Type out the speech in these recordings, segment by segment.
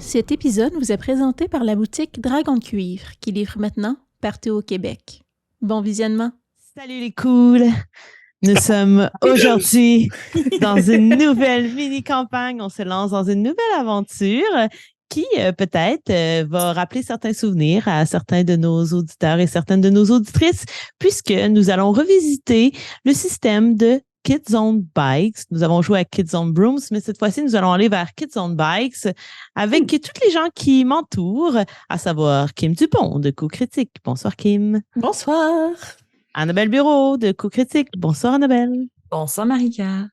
Cet épisode vous est présenté par la boutique Dragon de Cuivre, qui livre maintenant partout au Québec. Bon visionnement! Salut les cools! Nous sommes aujourd'hui dans une nouvelle mini-campagne. On se lance dans une nouvelle aventure qui peut-être va rappeler certains souvenirs à certains de nos auditeurs et certaines de nos auditrices, puisque nous allons revisiter le système de Kids on Bikes. Nous avons joué à Kids on Brooms, mais cette fois-ci, nous allons aller vers Kids on Bikes avec tous les gens qui m'entourent, à savoir Kim Dupont de Coup Critique. Bonsoir, Kim. Bonsoir. Annabelle Bureau de Coup Critique. Bonsoir, Annabelle. Bonsoir, Marika.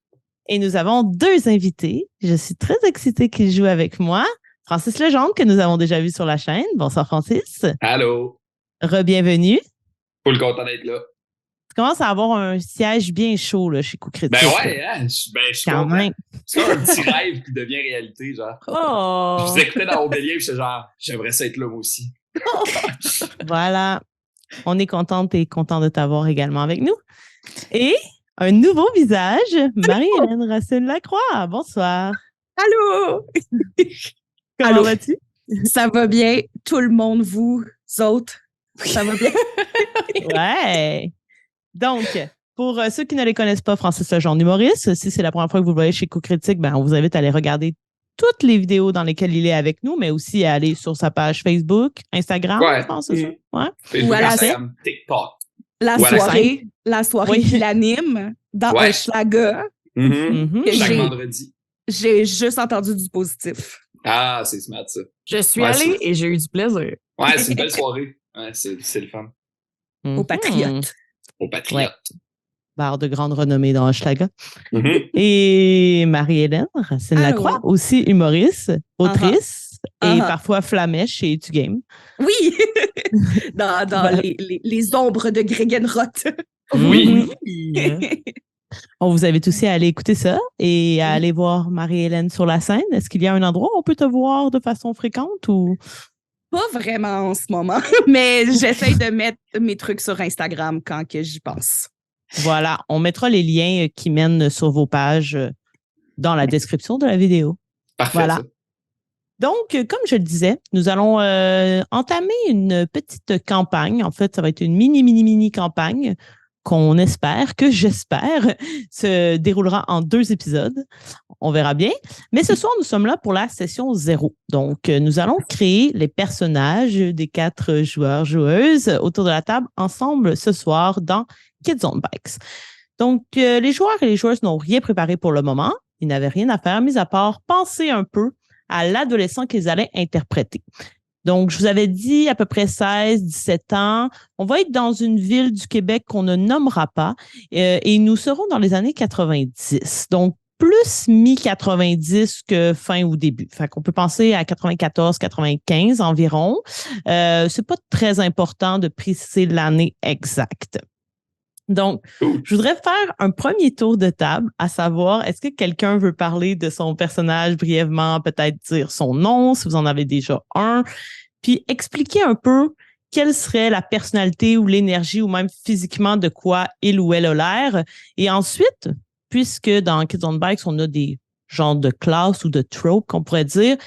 Et nous avons deux invités. Je suis très excitée qu'ils jouent avec moi. Francis Legendre, que nous avons déjà vu sur la chaîne. Bonsoir, Francis. Allô. Re-bienvenue. Full content d'être là. Tu commences à avoir un siège bien chaud là, chez Coup Critique. Ben ouais, hein? Je suis quand content. même. C'est comme un petit rêve qui devient réalité, genre. Oh! Je vous écoutais dans Obélien, j'étais genre, j'aimerais ça être là, moi aussi. Voilà. On est contente et content de t'avoir également avec nous. Et un nouveau visage, Marie-Hélène Racine-Lacroix. Bonsoir. Allô? Comment Allô? vas-tu? Ça va bien? Tout le monde, vous autres? Ça va bien? Ouais. Donc, pour ceux qui ne les connaissent pas, Francis Legendre, humoriste, si c'est la première fois que vous le voyez chez Coup Critique, ben, on vous invite à aller regarder toutes les vidéos dans lesquelles il est avec nous, mais aussi à aller sur sa page Facebook, Instagram, je pense, c'est ça? Ouais. Facebook, Ou à la Instagram, TikTok. La Ou à la soirée Oui. qu'il anime dans Ouais. un schlager, Mhm. Chaque J'ai- vendredi. j'ai juste entendu du positif. Ah, c'est smart, ça. Je suis Ouais, allée et j'ai eu du plaisir. Ouais, c'est une belle soirée. Ouais, c'est le fun. Aux Mhm. patriotes. Aux patriotes. Bar de grande renommée dans Hochelaga. Mhm. Et Marie-Hélène Racine-Lacroix, Allô. aussi humoriste, autrice et Uh-huh. parfois flamèche chez Tu Game. Oui! dans Voilà. les ombres de Gregenroth. Oui. On vous invite aussi à aller écouter ça et à aller voir Marie-Hélène sur la scène. Est-ce qu'il y a un endroit où on peut te voir de façon fréquente ou... Pas vraiment en ce moment, mais j'essaye de mettre mes trucs sur Instagram quand que j'y pense. Voilà, on mettra les liens qui mènent sur vos pages dans la description de la vidéo. Parfait, Voilà. ça. Donc, comme je le disais, nous allons entamer une petite campagne. En fait, ça va être une mini campagne qu'on espère, que j'espère, se déroulera en 2 épisodes. On verra bien. Mais ce soir, nous sommes là pour la session 0. Donc, nous allons créer les personnages des 4 joueurs, joueuses autour de la table ensemble ce soir dans Kids on Bikes. Donc, les joueurs et les joueuses n'ont rien préparé pour le moment. Ils n'avaient rien à faire, mis à part penser un peu à l'adolescent qu'ils allaient interpréter. Donc, je vous avais dit à peu près 16, 17 ans. On va être dans une ville du Québec qu'on ne nommera pas et nous serons dans les années 90. Donc, plus mi-90 que fin ou début. Fait qu'on peut penser à 94, 95 environ. C'est pas très important de préciser l'année exacte. Donc, je voudrais faire un premier tour de table, à savoir, est-ce que quelqu'un veut parler de son personnage brièvement, peut-être dire son nom, si vous en avez déjà un, puis expliquer un peu quelle serait la personnalité ou l'énergie ou même physiquement de quoi il ou elle a l'air. Et ensuite, puisque dans Kids on Bikes, on a des genres de classes ou de tropes qu'on pourrait dire,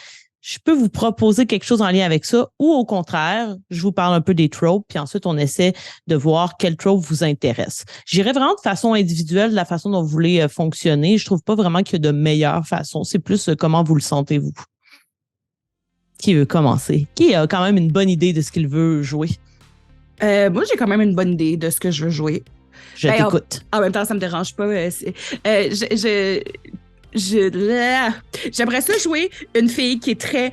je peux vous proposer quelque chose en lien avec ça ou au contraire, je vous parle un peu des tropes puis ensuite on essaie de voir quel trope vous intéresse. J'irai vraiment de façon individuelle de la façon dont vous voulez fonctionner. Je trouve pas vraiment qu'il y a de meilleure façon. C'est plus comment vous le sentez vous. Qui veut commencer? Qui a quand même une bonne idée de ce qu'il veut jouer? Moi, j'ai quand même une bonne idée de ce que je veux jouer. Je Ben, t'écoute. En même temps, ça me dérange pas. J'aimerais ça jouer une fille qui est très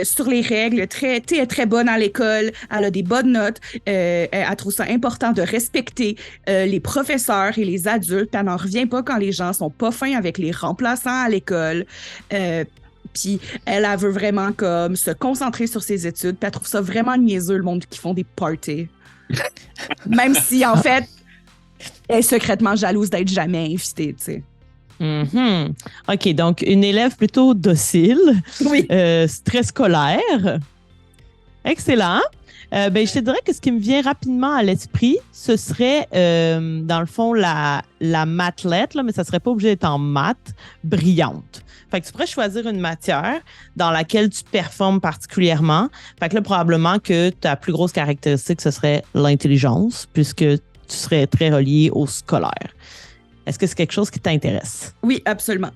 sur les règles, très bonne à l'école, elle a des bonnes notes, elle trouve ça important de respecter les professeurs et les adultes, elle n'en revient pas quand les gens sont pas fins avec les remplaçants à l'école. Puis elle veut vraiment comme se concentrer sur ses études, puis elle trouve ça vraiment niaiseux le monde qui font des parties. Même si en fait elle est secrètement jalouse d'être jamais invitée, tu sais. Mm-hmm. OK, donc une élève plutôt docile, Oui. très scolaire. Excellent. Je te dirais que ce qui me vient rapidement à l'esprit, ce serait, dans le fond, la mathelette, là, mais ça serait pas obligé d'être en maths, brillante. Fait que tu pourrais choisir une matière dans laquelle tu performes particulièrement. Fait que là, probablement que ta plus grosse caractéristique, ce serait l'intelligence, puisque tu serais très relié au scolaire. Est-ce que c'est quelque chose qui t'intéresse? Oui, absolument.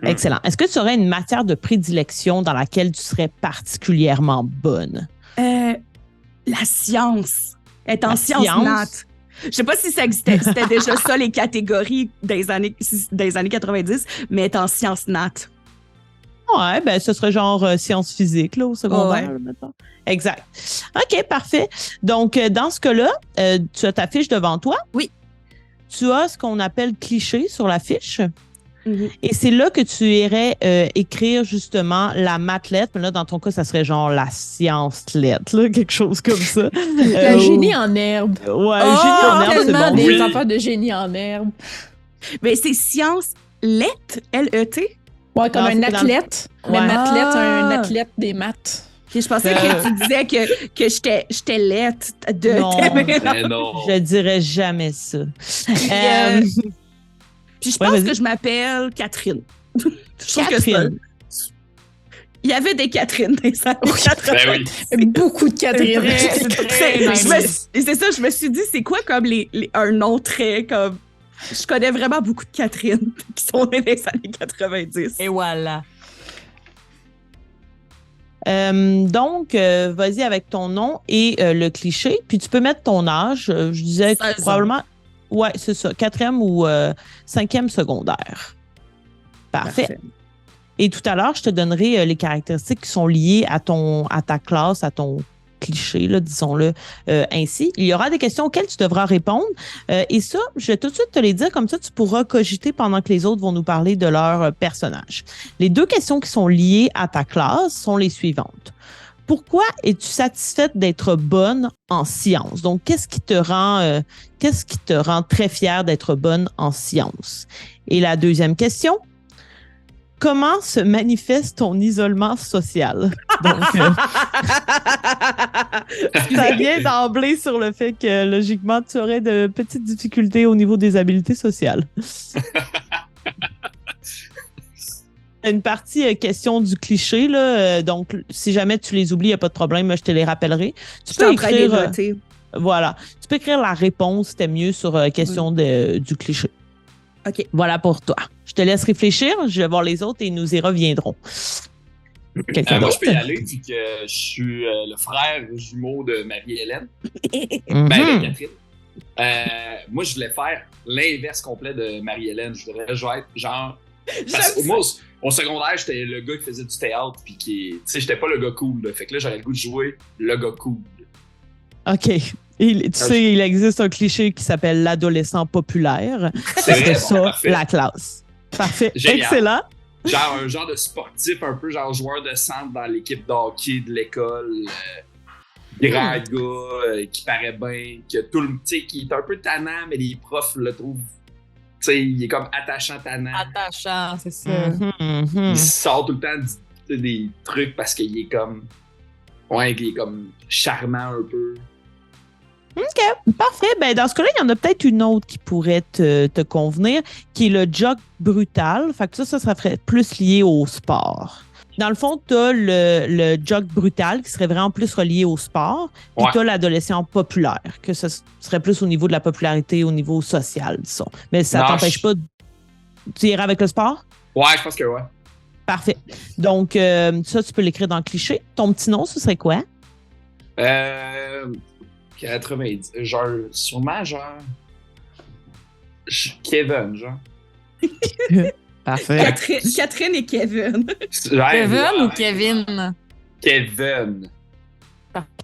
Excellent. Est-ce que tu aurais une matière de prédilection dans laquelle tu serais particulièrement bonne? La science. Être en La sciences science? nat. Je sais pas si ça existait. C'était déjà ça, les catégories des années 90, mais être en sciences nat. Ouais, ben ce serait genre sciences physiques là, au secondaire, Ouais. mettons. Exact. OK, parfait. Donc, dans ce cas-là, tu as ta fiche devant toi. Oui. Tu as ce qu'on appelle cliché sur la fiche. Mhm. Et c'est là que tu irais écrire justement la mathelette. Mais là, dans ton cas, ça serait genre la science-lettre, là, quelque chose comme ça. La génie en herbe. Ouais, Oh, génie en herbe, c'est Tellement bon. des Oui. affaires de génie en herbe. Mais c'est science let, L-E-T. Ouais, comme Non, un c'est dans le- athlète. Mais Ouais. mathlète, un Ah. athlète des maths. Je pensais que tu disais que j'étais lettre de. Non. Mais non. Je dirais jamais ça. euh, Puis je Ouais, pense vas-y. que je m'appelle Catherine. Je trouve que Catherine. il y avait des Catherine dans les années 80. Ben oui. Beaucoup de Catherine. C'est ça, je me suis dit, c'est quoi comme un nom très comme. Je connais vraiment beaucoup de Catherine qui sont nées dans les années 90. Et voilà. Donc, vas-y avec ton nom et le cliché. Puis tu peux mettre ton âge. Je disais 16 ans. probablement. Ouais, c'est ça. 4e ou 5e secondaire. Parfait. Et tout à l'heure, je te donnerai les caractéristiques qui sont liées à ta classe, à ton cliché, là, disons-le ainsi. Il y aura des questions auxquelles tu devras répondre. Et ça, je vais tout de suite te les dire, comme ça, tu pourras cogiter pendant que les autres vont nous parler de leur personnage. Les 2 questions qui sont liées à ta classe sont les suivantes. Pourquoi es-tu satisfaite d'être bonne en sciences? Donc, qu'est-ce qui te rend très fière d'être bonne en sciences? Et la 2e question, comment se manifeste ton isolement social? Donc, ça vient d'emblée sur le fait que, logiquement, tu aurais de petites difficultés au niveau des habiletés sociales. Une partie question du cliché, là. Donc, si jamais tu les oublies, il n'y a pas de problème, je te les rappellerai. Tu Je suis peux en train de les écrire, noter. voilà. Tu peux écrire la réponse, c'était mieux sur question du cliché. OK. Voilà pour toi. Je te laisse réfléchir, je vais voir les autres et nous y reviendrons. Quelqu'un Moi, d'autre? je peux y aller vu que je suis le frère jumeau de Marie-Hélène. Mhm. Ben, de Catherine. Moi, je voulais faire l'inverse complet de Marie-Hélène. Je voudrais être genre. Parce que moi, au secondaire, j'étais le gars qui faisait du théâtre, puis qui. Tu sais, j'étais pas le gars cool. Là. Fait que là, j'avais le goût de jouer le gars cool. OK. Tu sais, il existe un cliché qui s'appelle l'adolescent populaire. C'est C'était vrai, bon, ça, parfait. la classe. Parfait. Génial. Excellent. Genre un genre de sportif, un peu genre joueur de centre dans l'équipe de hockey de l'école. Grand gars qui paraît bien, qui a tout le. Tu sais, qui est un peu tannant, mais les profs le trouvent. Tu sais, il est comme attachant, tannant. Attachant, c'est ça. Mhm, mhm. Il sort tout le temps des trucs parce qu'il est comme. Ouais, il est comme charmant un peu. Parfait. Ben, dans ce cas-là, il y en a peut-être une autre qui pourrait te convenir, qui est le jock brutal. Fait que ça serait plus lié au sport. Dans le fond, tu as le jock brutal qui serait vraiment plus relié au sport. Puis Ouais. tu as l'adolescent populaire, que ce serait plus au niveau de la popularité, au niveau social, disons. Mais ça Non, t'empêche pas. Tu irais avec le sport? Ouais, je pense que ouais. Parfait. Donc, ça, tu peux l'écrire dans le cliché. Ton petit nom, ce serait quoi? 90. Genre, sûrement, genre. Kevin, genre. Parfait. Catherine et Kevin. Ouais, Kevin ouais, ou Kevin? Kevin.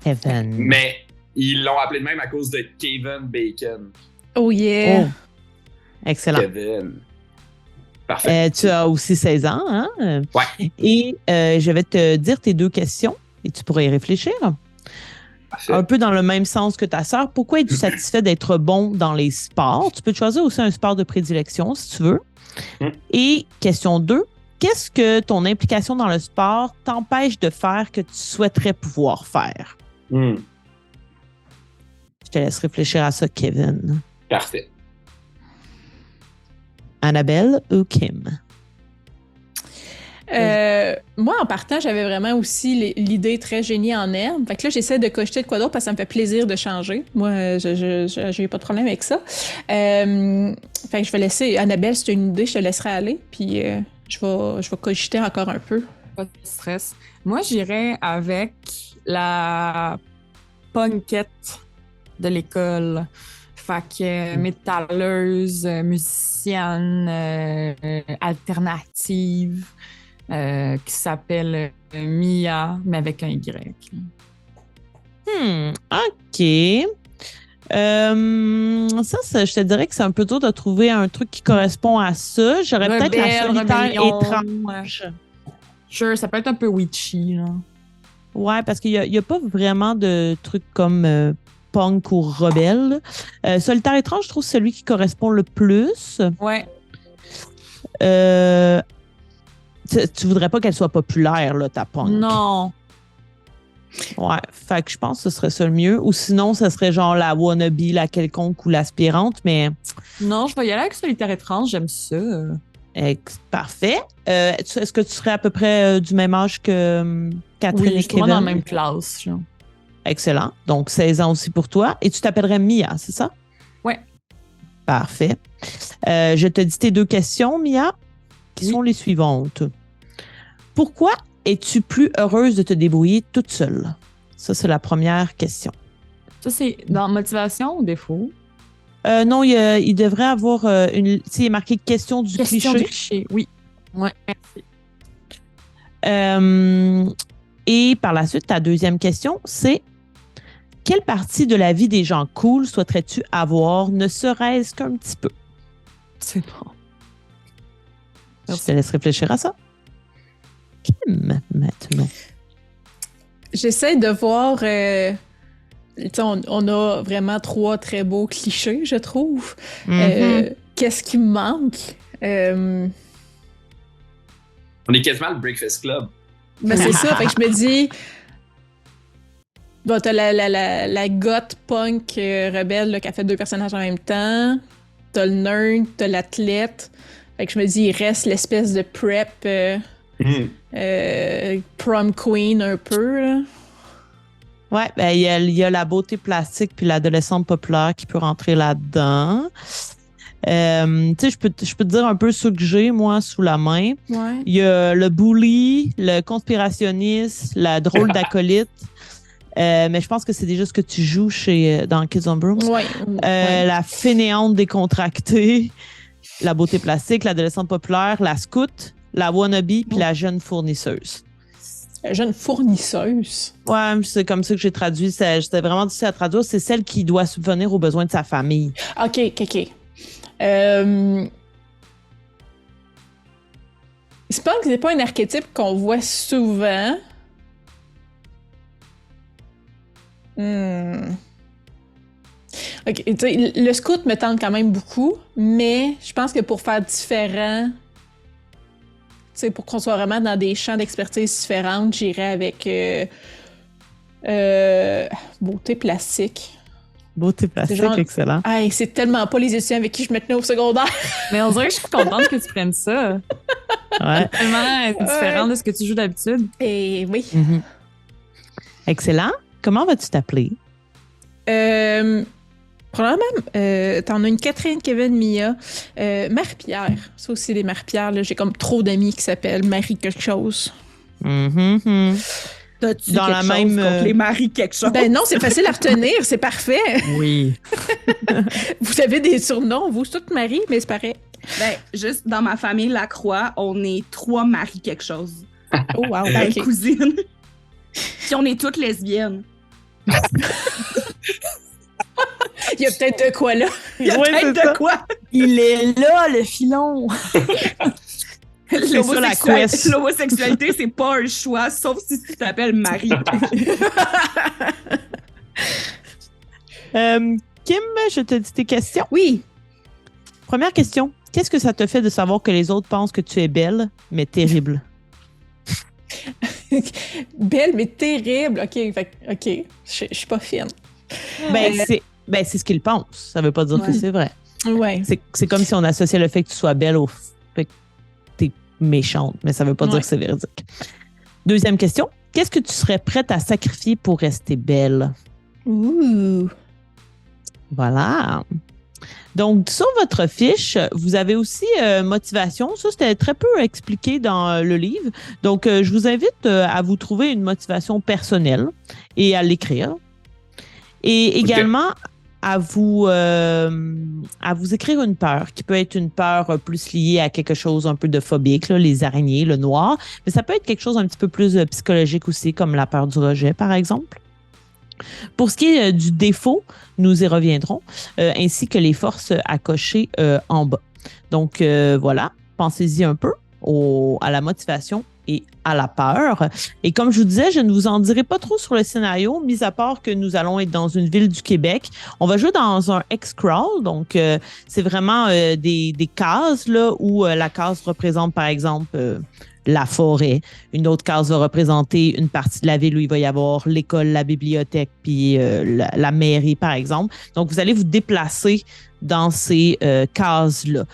Kevin. Mais ils l'ont appelé de même à cause de Kevin Bacon. Oh yeah. Oh. Excellent. Kevin. Parfait. Tu as aussi 16 ans, hein? Ouais. Et je vais te dire tes 2 questions et tu pourrais y réfléchir. Parfait. Un peu dans le même sens que ta sœur. Pourquoi es-tu satisfait d'être bon dans les sports? Tu peux te choisir aussi un sport de prédilection si tu veux. Et question 2, qu'est-ce que ton implication dans le sport t'empêche de faire que tu souhaiterais pouvoir faire? Je te laisse réfléchir à ça, Kevin. Parfait. Annabelle ou Kim? Moi, en partant, j'avais vraiment aussi l'idée très génie en herbe. Fait que là, j'essaie de cocheter de quoi d'autre parce que ça me fait plaisir de changer. Moi, j'ai pas de problème avec ça. Fait que je vais laisser... Annabelle, si tu as une idée, je te laisserai aller. Puis je vais cogiter encore un peu. Pas de stress. Moi, j'irais avec la punkette de l'école. Fait que métalleuse, musicienne, alternative, qui s'appelle Mia, mais avec un Y. OK. Ça, je te dirais que c'est un peu dur de trouver un truc qui correspond à ça. J'aurais peut-être la solitaire rébellion, étrange. Sure, ça peut être un peu witchy, là. Ouais, parce qu'il y a pas vraiment de trucs comme punk ou rebelle. Solitaire étrange, je trouve que c'est celui qui correspond le plus. Ouais. Tu voudrais pas qu'elle soit populaire, là, ta punk. Non. Ouais, fait que je pense que ce serait ça le mieux. Ou sinon, ce serait genre la wannabe, la quelconque ou l'aspirante, mais... Non, je vais y aller avec solitaire étrange, j'aime ça. Parfait. Est-ce que tu serais à peu près du même âge que Catherine Oui, et je Kevin? suis dans la même classe. Genre. Excellent. Donc, 16 ans aussi pour toi. Et tu t'appellerais Mia, c'est ça? Ouais. Parfait. Je te dis tes 2 questions, Mia, qui sont les suivantes. Pourquoi es-tu plus heureuse de te débrouiller toute seule? Ça, c'est la première question. Ça, c'est dans motivation ou défaut? Non, il devrait avoir une... Tu sais, il est marqué question du Question cliché. du cliché, oui. Ouais, merci. Et par la suite, ta deuxième question, c'est quelle partie de la vie des gens cool souhaiterais-tu avoir, ne serait-ce qu'un petit peu? C'est bon. Je te laisse réfléchir à ça. Kim, maintenant. J'essaie de voir... on a vraiment 3 très beaux clichés, je trouve. Qu'est-ce qui me manque? On est quasiment le Breakfast Club. Ben c'est ça, fait que je me dis... Bon, t'as la goth punk rebelle là, qui a fait 2 personnages en même temps. T'as le nerd, t'as l'athlète. Fait que je me dis, il reste l'espèce de prep prom queen un peu, là. Ouais, ben, il y a la beauté plastique puis l'adolescente populaire qui peut rentrer là-dedans. Tu sais, je peux te dire un peu ce que j'ai, moi, sous la main. Ouais. Il y a le bully, le conspirationniste, la drôle d'acolyte. Mais je pense que c'est déjà ce que tu joues dans Kids on Brooms. Ouais. La fainéante décontractée, la beauté plastique, l'adolescente populaire, la scout, la wannabe puis la jeune fournisseuse. Jeune fournisseuse. Ouais, c'est comme ça que j'ai traduit. C'était vraiment difficile à traduire. C'est celle qui doit subvenir aux besoins de sa famille. OK. C'est pas que c'est pas un archétype qu'on voit souvent. OK, tu sais, le scout me tente quand même beaucoup, mais je pense que pour faire différent, tu sais, pour qu'on soit vraiment dans des champs d'expertise différents, j'irais avec beauté plastique. Beauté plastique, genre... excellent. Hey, c'est tellement pas les étudiants avec qui je me tenais au secondaire. Mais on dirait que je suis contente que tu prennes ça. Ouais. Tellement différent de ce que tu joues d'habitude. Et oui. Mm-hmm. Excellent. Comment vas-tu t'appeler? Probablement, t'en as une Catherine, Kevin, Mia. Marie-Pierre. Ça aussi, les Marie-Pierre, là, j'ai comme trop d'amis qui s'appellent Marie quelque chose. T'as-tu dans quelque la chose même contre les maris quelque chose? Ben non, c'est facile à retenir, c'est parfait. Oui. Vous avez des surnoms, vous, toutes Marie, mais c'est pareil. Ben, juste dans ma famille Lacroix, on est 3 maris quelque chose. Oh wow, Ben, ok. cousines. Puis on est toutes lesbiennes. Il y a peut-être de quoi là. Il y a Ouais, peut-être c'est ça. de quoi? Il est là, le filon. ça, la quest. L'homosexualité, c'est pas un choix, sauf si tu t'appelles Marie. Kim, je te dis tes questions. Oui. Première question. Qu'est-ce que ça te fait de savoir que les autres pensent que tu es belle, mais terrible? Belle, mais terrible. OK, je suis pas fine. Ben, Ben, c'est ce qu'il pense. Ça veut pas dire que Ouais. c'est vrai. Ouais. C'est comme si on associait le fait que tu sois belle au fait que t'es méchante, mais ça veut pas dire Ouais. que c'est véridique. Deuxième question. Qu'est-ce que tu serais prête à sacrifier pour rester belle? Ouh. Voilà. Donc, sur votre fiche, vous avez aussi motivation. Ça, c'était très peu expliqué dans le livre. Donc, je vous invite à vous trouver une motivation personnelle et à l'écrire. Et également à vous écrire une peur qui peut être une peur plus liée à quelque chose un peu de phobique, là, les araignées, le noir. Mais ça peut être quelque chose un petit peu plus psychologique aussi, comme la peur du rejet, par exemple. Pour ce qui est du défaut, nous y reviendrons, ainsi que les forces à cocher en bas. Donc, voilà, pensez-y un peu à la motivation et à la peur. Et comme je vous disais, je ne vous en dirai pas trop sur le scénario, mis à part que nous allons être dans une ville du Québec. On va jouer dans un X-Crawl, donc c'est vraiment des cases là, où la case représente, par exemple, la forêt. Une autre case va représenter une partie de la ville où il va y avoir l'école, la bibliothèque, puis la mairie, par exemple. Donc, vous allez vous déplacer dans ces cases-là.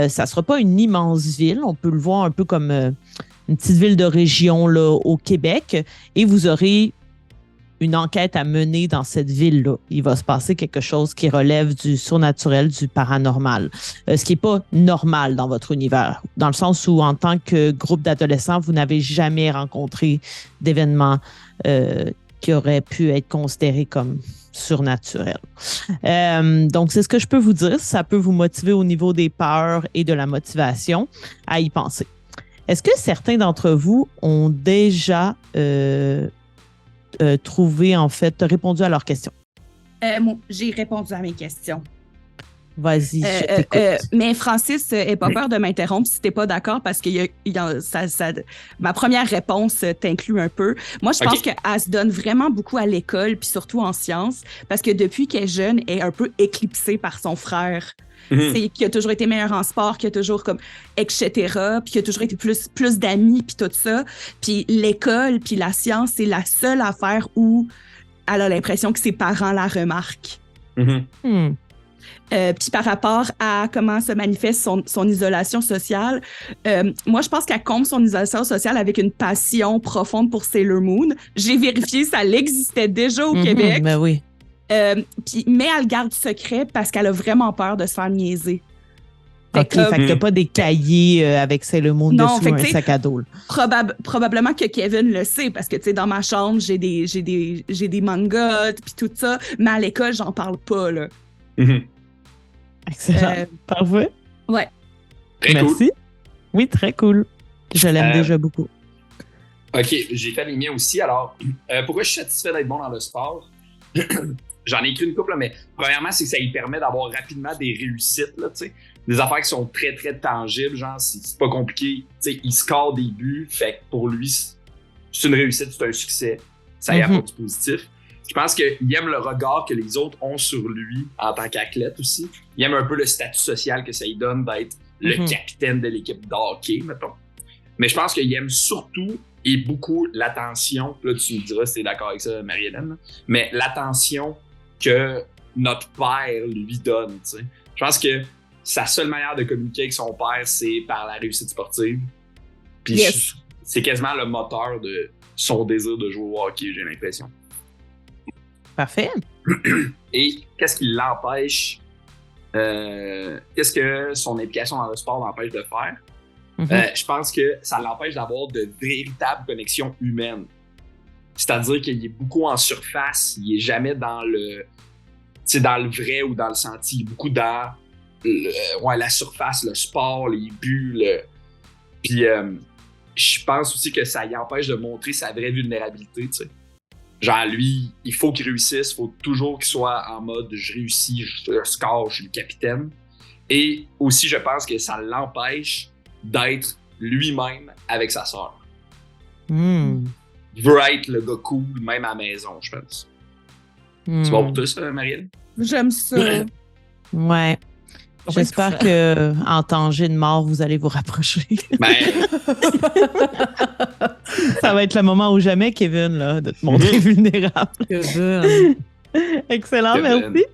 Ça ne sera pas une immense ville. On peut le voir un peu comme une petite ville de région là, au Québec. Et vous aurez une enquête à mener dans cette ville-là. Il va se passer quelque chose qui relève du surnaturel, du paranormal, ce qui n'est pas normal dans votre univers, dans le sens où, en tant que groupe d'adolescents, vous n'avez jamais rencontré d'événements qui auraient pu être considérés comme surnaturels. Donc, c'est ce que je peux vous dire. Ça peut vous motiver au niveau des peurs et de la motivation à y penser. Est-ce que certains d'entre vous ont déjà trouvé, en fait, répondu à leurs questions? Moi, j'ai répondu à mes questions. Vas-y, je t'écoute. Mais Francis, n'aie pas peur de m'interrompre si tu n'es pas d'accord parce que ma première réponse t'inclut un peu. Moi, je pense qu'elle se donne vraiment beaucoup à l'école, puis surtout en sciences, parce que depuis qu'elle est jeune, elle est un peu éclipsée par son frère. C'est qui a toujours été meilleur en sport, qui a toujours comme etc., puis qui a toujours été plus d'amis, puis tout ça. Puis l'école, puis la science, c'est la seule affaire où elle a l'impression que ses parents la remarquent. Puis par rapport à comment se manifeste son isolation sociale, moi, je pense qu'elle comble son isolation sociale avec une passion profonde pour Sailor Moon. J'ai vérifié, ça existait déjà au Québec. Ben oui. Mais elle garde secret parce qu'elle a vraiment peur de se faire niaiser. Fait que t'as pas des cahiers avec Sailor Moon dessus ou un sac à dos. Probablement que Kevin le sait parce que, tu sais, dans ma chambre, j'ai des mangas puis tout ça, mais à l'école, j'en parle pas, là. Excellent. Parfait. Ouais. Très Merci. cool. Oui, très cool. Je l'aime déjà beaucoup. OK, j'ai fait les miens aussi. Alors, pourquoi je suis satisfait d'être bon dans le sport? J'en ai écrit une couple, là, mais premièrement, c'est que ça lui permet d'avoir rapidement des réussites, là, tu sais. Des affaires qui sont très, très tangibles, genre, c'est pas compliqué. Tu sais, il score des buts, fait que pour lui, c'est une réussite, c'est un succès. Ça y apporte du positif. Je pense qu'il aime le regard que les autres ont sur lui en tant qu'athlète aussi. Il aime un peu le statut social que ça lui donne d'être le capitaine de l'équipe de hockey, mettons. Mais je pense qu'il aime surtout et beaucoup l'attention. Là, tu me diras si tu es d'accord avec ça, Marie-Hélène. Mais l'attention que notre père lui donne. T'sais. Je pense que sa seule manière de communiquer avec son père, c'est par la réussite sportive. Puis c'est quasiment le moteur de son désir de jouer au hockey, j'ai l'impression. Parfait. Et qu'est-ce qui l'empêche? Qu'est-ce que son implication dans le sport l'empêche de faire? Je pense que ça l'empêche d'avoir de véritables connexions humaines. C'est-à-dire qu'il est beaucoup en surface, il est jamais dans le vrai ou dans le senti. Il est beaucoup dans la surface, le sport, les buts. Puis je pense aussi que ça l'empêche de montrer sa vraie vulnérabilité. T'sais. Genre lui, il faut qu'il réussisse, il faut toujours qu'il soit en mode je réussis, je score, je suis le capitaine. Et aussi, je pense que ça l'empêche d'être lui-même avec sa sœur. Il veut être le gars cool, même à la maison, je pense. C'est bon pour toi, ça, Marielle? J'aime ça. Ouais. J'espère que en danger de mort, vous allez vous rapprocher. Ben... Ça va être le moment ou jamais, Kevin, là, de te montrer vulnérable. Kevin. Excellent, Kevin. merci.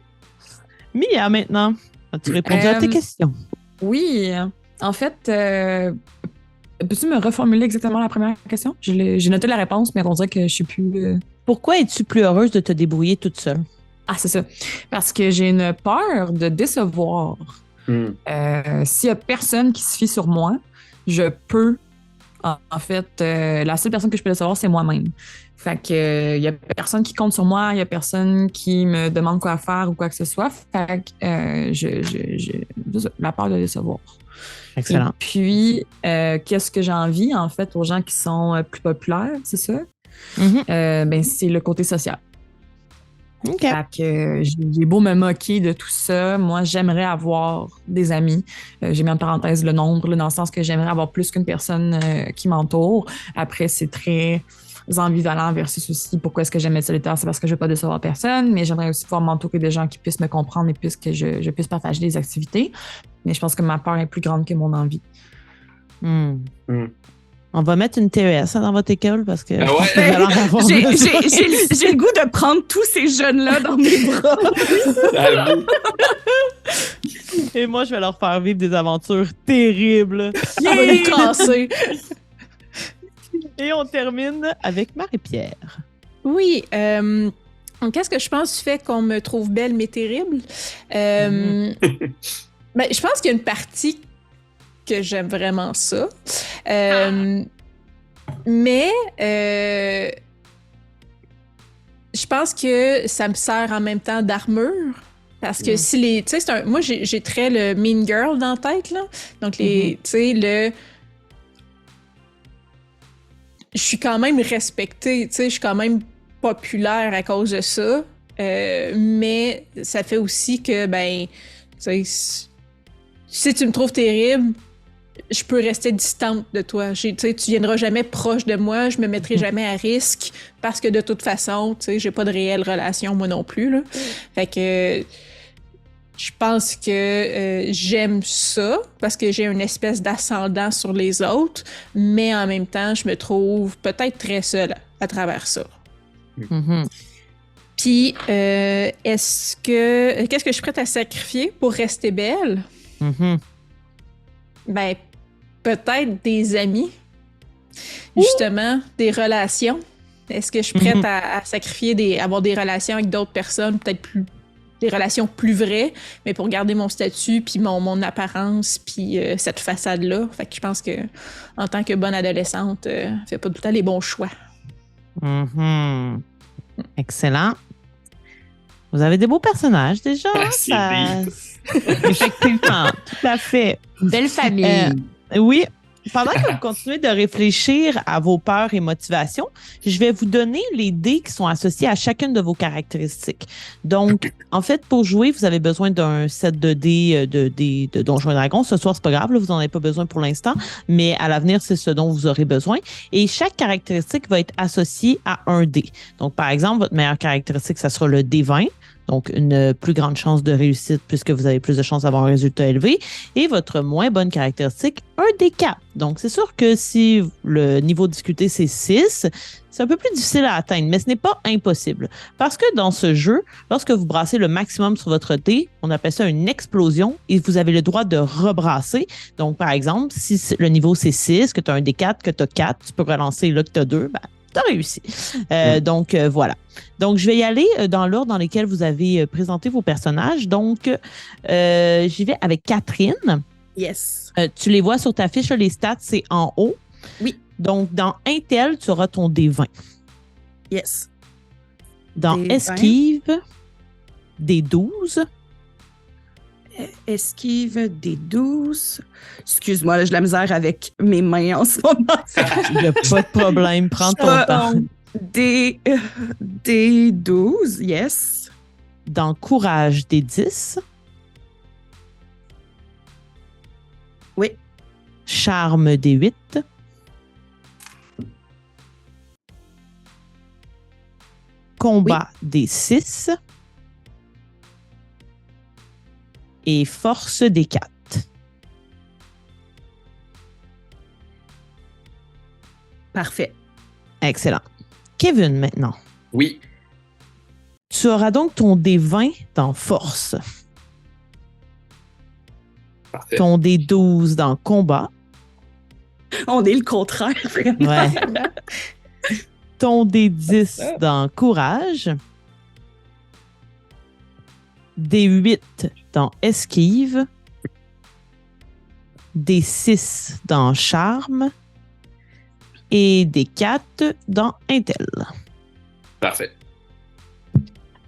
Mia, maintenant, as-tu répondu à tes questions? Oui, en fait, peux-tu me reformuler exactement la première question? J'ai noté la réponse, mais on dirait que je suis plus... Pourquoi es-tu plus heureuse de te débrouiller toute seule? Ah, c'est ça. Parce que j'ai une peur de décevoir. Hmm. S'il y a personne qui se fie sur moi, je peux... En fait, la seule personne que je peux décevoir, c'est moi-même. Fait que il y a personne qui compte sur moi, il y a personne qui me demande quoi faire ou quoi que ce soit. Fait que j'ai la peur de décevoir. Excellent. Et puis, qu'est-ce que j'ai envie, en fait, aux gens qui sont plus populaires, c'est ça? Mhm. Ben, c'est le côté social. OK. Fait que j'ai beau me moquer de tout ça, moi, j'aimerais avoir des amis. J'ai mis en parenthèse le nombre, là, dans le sens que j'aimerais avoir plus qu'une personne qui m'entoure. Après, c'est très ambivalent versus aussi pourquoi est-ce que j'aime être solitaire, c'est parce que je veux pas décevoir personne, mais j'aimerais aussi pouvoir m'entourer de gens qui puissent me comprendre et puisque je puisse partager des activités. Mais je pense que ma peur est plus grande que mon envie. Hmm. Hmm. On va mettre une TES dans votre école parce que Ah je pense ouais? que vous allez en avoir J'ai besoin. j'ai le goût de prendre tous ces jeunes-là dans mes bras. Avoue. Et moi, je vais leur faire vivre des aventures terribles. On va les casser. Et on termine avec Marie-Pierre. Oui. Qu'est-ce que je pense du fait qu'on me trouve belle mais terrible? Ben, je pense qu'il y a une partie que j'aime vraiment ça. Mais je pense que ça me sert en même temps d'armure. Parce que si les. Tu sais, moi, j'ai très le mean girl dans la tête, là. Donc, tu sais, je suis quand même respectée, tu sais, je suis quand même populaire à cause de ça. Mais ça fait aussi que, ben, tu sais, si tu me trouves terrible, je peux rester distante de toi. Tu sais, tu viendras jamais proche de moi, je me mettrai jamais à risque parce que de toute façon, tu sais, j'ai pas de réelle relation moi non plus, là. Fait que je pense que j'aime ça parce que j'ai une espèce d'ascendant sur les autres, mais en même temps, je me trouve peut-être très seule à travers ça. Mhm. Puis, qu'est-ce que je suis prête à sacrifier pour rester belle? Mhm. Ben, peut-être des amis, justement, des relations. Est-ce que je suis prête à sacrifier avoir des relations avec d'autres personnes, peut-être plus des relations plus vraies, mais pour garder mon statut, puis mon apparence, puis cette façade-là. Fait que je pense que en tant que bonne adolescente, fait pas tout le temps les bons choix. Mhm. Excellent. Vous avez des beaux personnages déjà. Ah, hein? c'est Ça- deep. Effectivement, tout à fait. Belle famille. Oui. Pendant que vous continuez de réfléchir à vos peurs et motivations, je vais vous donner les dés qui sont associés à chacune de vos caractéristiques. Donc, en fait, pour jouer, vous avez besoin d'un set de dés de Donjons et Dragons. Ce soir, c'est pas grave, là, vous n'en avez pas besoin pour l'instant, mais à l'avenir, c'est ce dont vous aurez besoin. Et chaque caractéristique va être associée à un dé. Donc, par exemple, votre meilleure caractéristique, ça sera le dé 20. Donc, une plus grande chance de réussite puisque vous avez plus de chances d'avoir un résultat élevé. Et votre moins bonne caractéristique, un D4. Donc, c'est sûr que si le niveau discuté, c'est 6, c'est un peu plus difficile à atteindre, mais ce n'est pas impossible. Parce que dans ce jeu, lorsque vous brassez le maximum sur votre dé, on appelle ça une explosion et vous avez le droit de rebrasser. Donc, par exemple, si le niveau c'est 6, que tu as un D4, que tu as 4, tu peux relancer là que tu as 2, ben, tu as réussi. Donc, voilà. Donc, je vais y aller dans l'ordre dans lequel vous avez présenté vos personnages. Donc, j'y vais avec Catherine. Yes. Tu les vois sur ta fiche, là, les stats, c'est en haut. Oui. Donc, dans Intel, tu auras ton D20. Yes. Dans D20. Esquive, D12. Esquive des 12. Excuse-moi, là, j'ai de la misère avec mes mains en ce moment. Il n'y a pas de problème, prends ton temps. Des 12, yes. Dans Courage, D10. Oui. Charme, D8. Combat, D6. Et Force, D4. Parfait. Excellent. Kevin, maintenant. Oui. Tu auras donc ton D20 dans force, Parfait. ton D12 dans combat, On est le contraire, vraiment. ouais. ton D10 dans courage, D8 dans esquive, D6 dans charme et D4 dans intel. Parfait.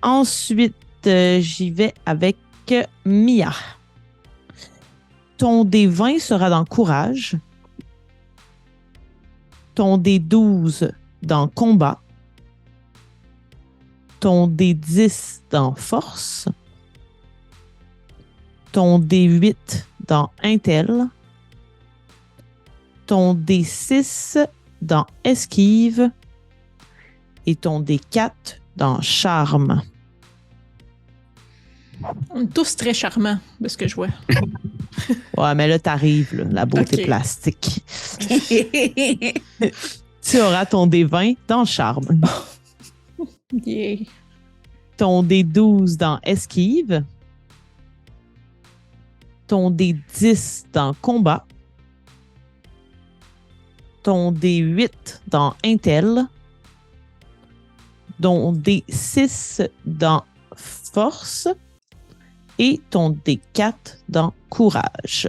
Ensuite, j'y vais avec Mia. Ton D20 sera dans courage, ton D12 dans combat, ton D10 dans force, ton D8 dans intel, ton D6 dans esquive et ton D4 dans charme. On est tous très charmants, de ce que je vois. Ouais, mais là, t'arrives, là, la beauté Ok. plastique. Tu auras ton D20 dans charme, Yeah. ton D12 dans esquive, ton D10 dans combat, ton D8 dans intel, ton D6 dans force et ton D4 dans courage.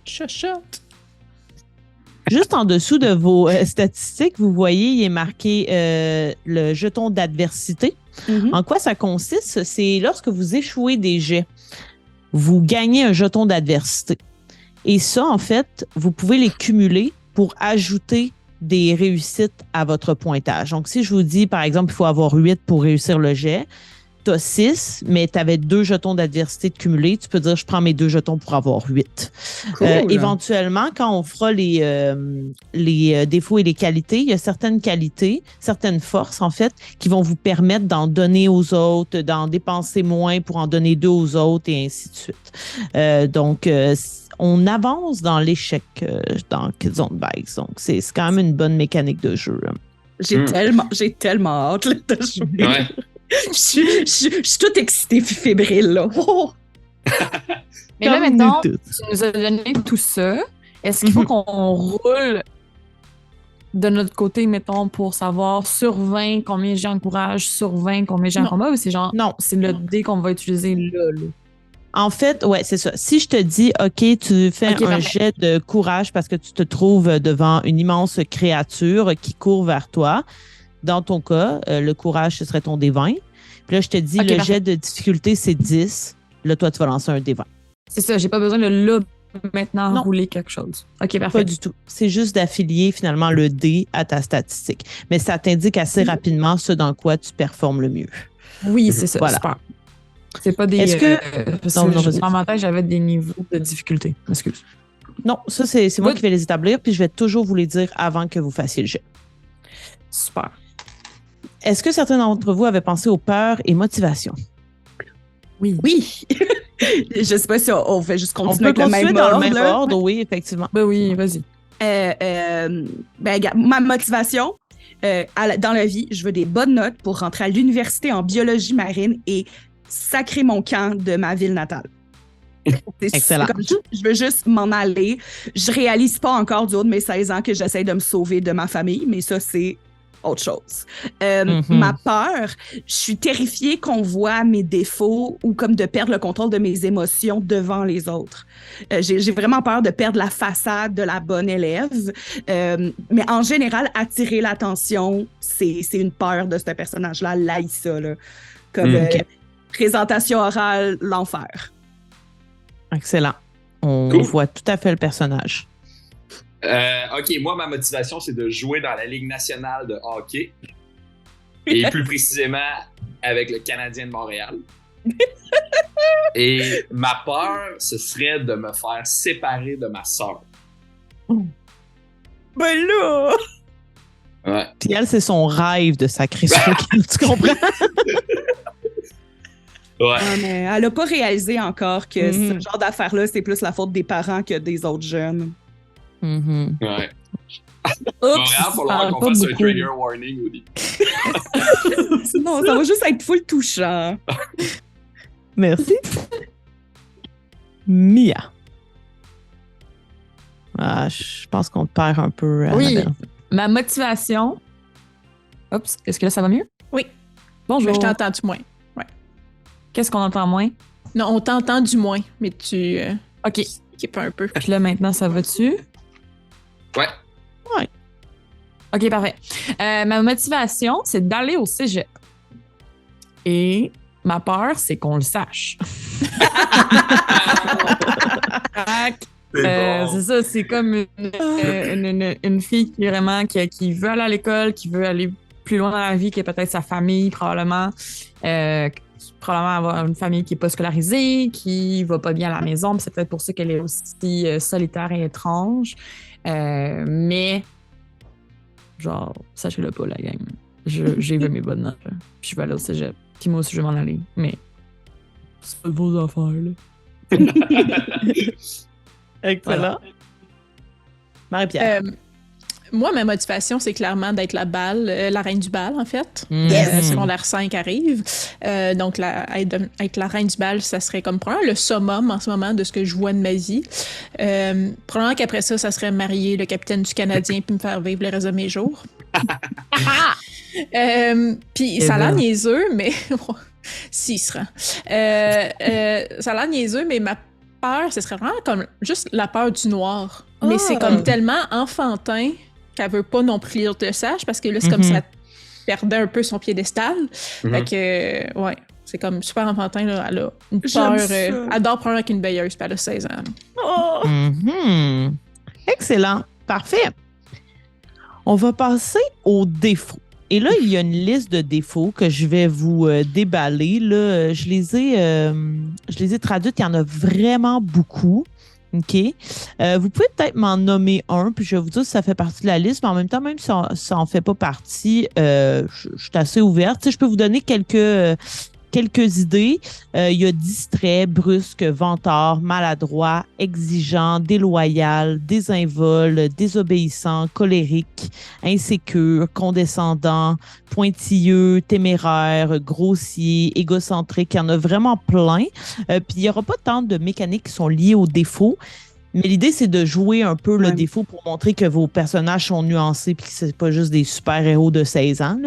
Chut. Juste en dessous de vos statistiques, vous voyez, il est marqué le jeton d'adversité. Mhm. En quoi ça consiste? C'est lorsque vous échouez des jets, vous gagnez un jeton d'adversité. Et ça, en fait, vous pouvez les cumuler pour ajouter des réussites à votre pointage. Donc, si je vous dis, par exemple, il faut avoir 8 pour réussir le jet, tu as 6, mais tu avais 2 jetons d'adversité de cumulés, tu peux dire, je prends mes 2 jetons pour avoir 8. Cool. Éventuellement, quand on fera les défauts et les qualités, il y a certaines qualités, certaines forces, en fait, qui vont vous permettre d'en donner aux autres, d'en dépenser moins pour en donner 2 aux autres et ainsi de suite. Donc, on avance dans l'échec dans Killzone Bikes. Donc, c'est quand même une bonne mécanique de jeu. J'ai tellement hâte là, de jouer. Ouais. Je suis toute excitée, fébrile, là. Oh! Mais là, Comme maintenant, nous tu tous. nous as donné tout ça. Est-ce qu'il faut qu'on roule de notre côté, mettons, pour savoir sur 20 combien j'ai en courage, sur 20 combien j'ai en Non. combat, ou c'est genre, Non. c'est le dé qu'on va utiliser là? En fait, ouais, c'est ça. Si je te dis, OK, tu fais Ok, un parfait. jet de courage parce que tu te trouves devant une immense créature qui court vers toi, dans ton cas, le courage, ce serait ton D20. Puis là, je te dis, Ok, le parfait. jet de difficulté, c'est 10. Là, toi, tu vas lancer un D20. C'est ça, j'ai pas besoin de là maintenant Non. rouler quelque chose. OK, Pas parfait. du tout. C'est juste d'affilier finalement le D à ta statistique. Mais ça t'indique assez rapidement ce dans quoi tu performes le mieux. Oui, c'est ça, Voilà. super. C'est pas des... Est-ce que- parce Non, non, que vas-y. dans ma tête, j'avais des niveaux de difficulté. Excuse. Non, ça, c'est moi Good. qui vais les établir, puis je vais toujours vous les dire avant que vous fassiez le jet. Super. Est-ce que certains d'entre vous avaient pensé aux peurs et motivations? Oui. Oui! Je sais pas si on fait juste On continuer peut avec le continuer même dans ordre. le même là. ordre, oui, effectivement. Ben oui, vas-y. Ben, regarde, ma motivation dans la vie, je veux des bonnes notes pour rentrer à l'université en biologie marine et sacrer mon camp de ma ville natale. Excellent. Je veux juste m'en aller. Je réalise pas encore du haut de mes 16 ans que j'essaie de me sauver de ma famille, mais ça, c'est autre chose. Ma peur, je suis terrifiée qu'on voit mes défauts ou comme de perdre le contrôle de mes émotions devant les autres. J'ai vraiment peur de perdre la façade de la bonne élève. Mais en général, attirer l'attention, c'est une peur de ce personnage-là, Laïssa. Là. Comme OK. présentation orale, l'enfer. Excellent. On Cool. voit tout à fait le personnage. OK, moi, ma motivation, c'est de jouer dans la Ligue nationale de hockey. Et plus précisément, avec le Canadien de Montréal. Et ma peur, ce serait de me faire séparer de ma sœur. Ben là! Ouais. Puis elle, c'est son rêve de sacrer son camp, tu comprends? Ouais. Ah, mais elle n'a pas réalisé encore que Mhm. ce genre d'affaires-là, c'est plus la faute des parents que des autres jeunes. Mhm. Ouais. va vraiment falloir qu'on pas fasse un beaucoup. trigger warning au début. Non, ça va juste être full touchant. Merci. Mia. Ah, je pense qu'on te perd un peu. Oui, Annabelle. ma motivation. Oups, est-ce que là, ça va mieux? Oui. Bonjour. Mais je t'ai entendu moins. Qu'est-ce qu'on entend moins? Non, on t'a entendu moins, mais tu OK. équipes un peu. Puis là, maintenant, ça va-tu? Ouais. OK, parfait. Ma motivation, c'est d'aller au cégep. Et ma peur, c'est qu'on le sache. C'est ça, c'est comme une fille qui vraiment qui veut aller à l'école, qui veut aller plus loin dans la vie que peut-être sa famille, probablement. Probablement avoir une famille qui n'est pas scolarisée, qui va pas bien à la maison, puis c'est peut-être pour ça qu'elle est aussi solitaire et étrange. Mais, genre, sachez-le pas, la gang. J'ai vu mes bonnes notes, là. Puis je vais aller au cégep. Puis moi aussi, je vais m'en aller. Mais, c'est pas de vos affaires, là. Excellent. Voilà. Marie-Pierre. Moi, ma motivation, c'est clairement d'être la reine du bal, en fait. Yes. Secondaire 5 arrive. Donc, être la reine du bal, ça serait comme probablement le summum en ce moment de ce que je vois de ma vie. Probablement qu'après ça, ça serait marier le capitaine du Canadien puis me faire vivre le reste de mes jours. Puis, ça a l'air niaiseux, mais... S'il se rend. Ça a l'air niaiseux, mais ma peur, ce serait vraiment comme juste la peur du noir. Mais c'est comme tellement enfantin qu'elle veut pas non plus lire de sage parce que là, c'est comme si elle perdait un peu son piédestal. Fait que, ouais, c'est comme super enfantin. Là, elle a une peur. Elle adore prendre avec une veilleuse, puis elle a 16 ans. Excellent. Parfait. On va passer aux défauts. Et là, il y a une liste de défauts que je vais vous déballer. Là, je les ai traduites. Il y en a vraiment beaucoup. OK. Vous pouvez peut-être m'en nommer un, puis je vais vous dire si ça fait partie de la liste, mais en même temps, même si ça n'en fait pas partie, je suis assez ouverte. Tu sais, je peux vous donner quelques idées. Il y a distrait, brusque, vantard, maladroit, exigeant, déloyal, désinvolte, désobéissant, colérique, insécure, condescendant, pointilleux, téméraire, grossier, égocentrique. Il y en a vraiment plein. Puis il n'y aura pas tant de mécaniques qui sont liées aux défauts. Mais l'idée, c'est de jouer un peu le défaut pour montrer que vos personnages sont nuancés et que c'est pas juste des super-héros de 16 ans.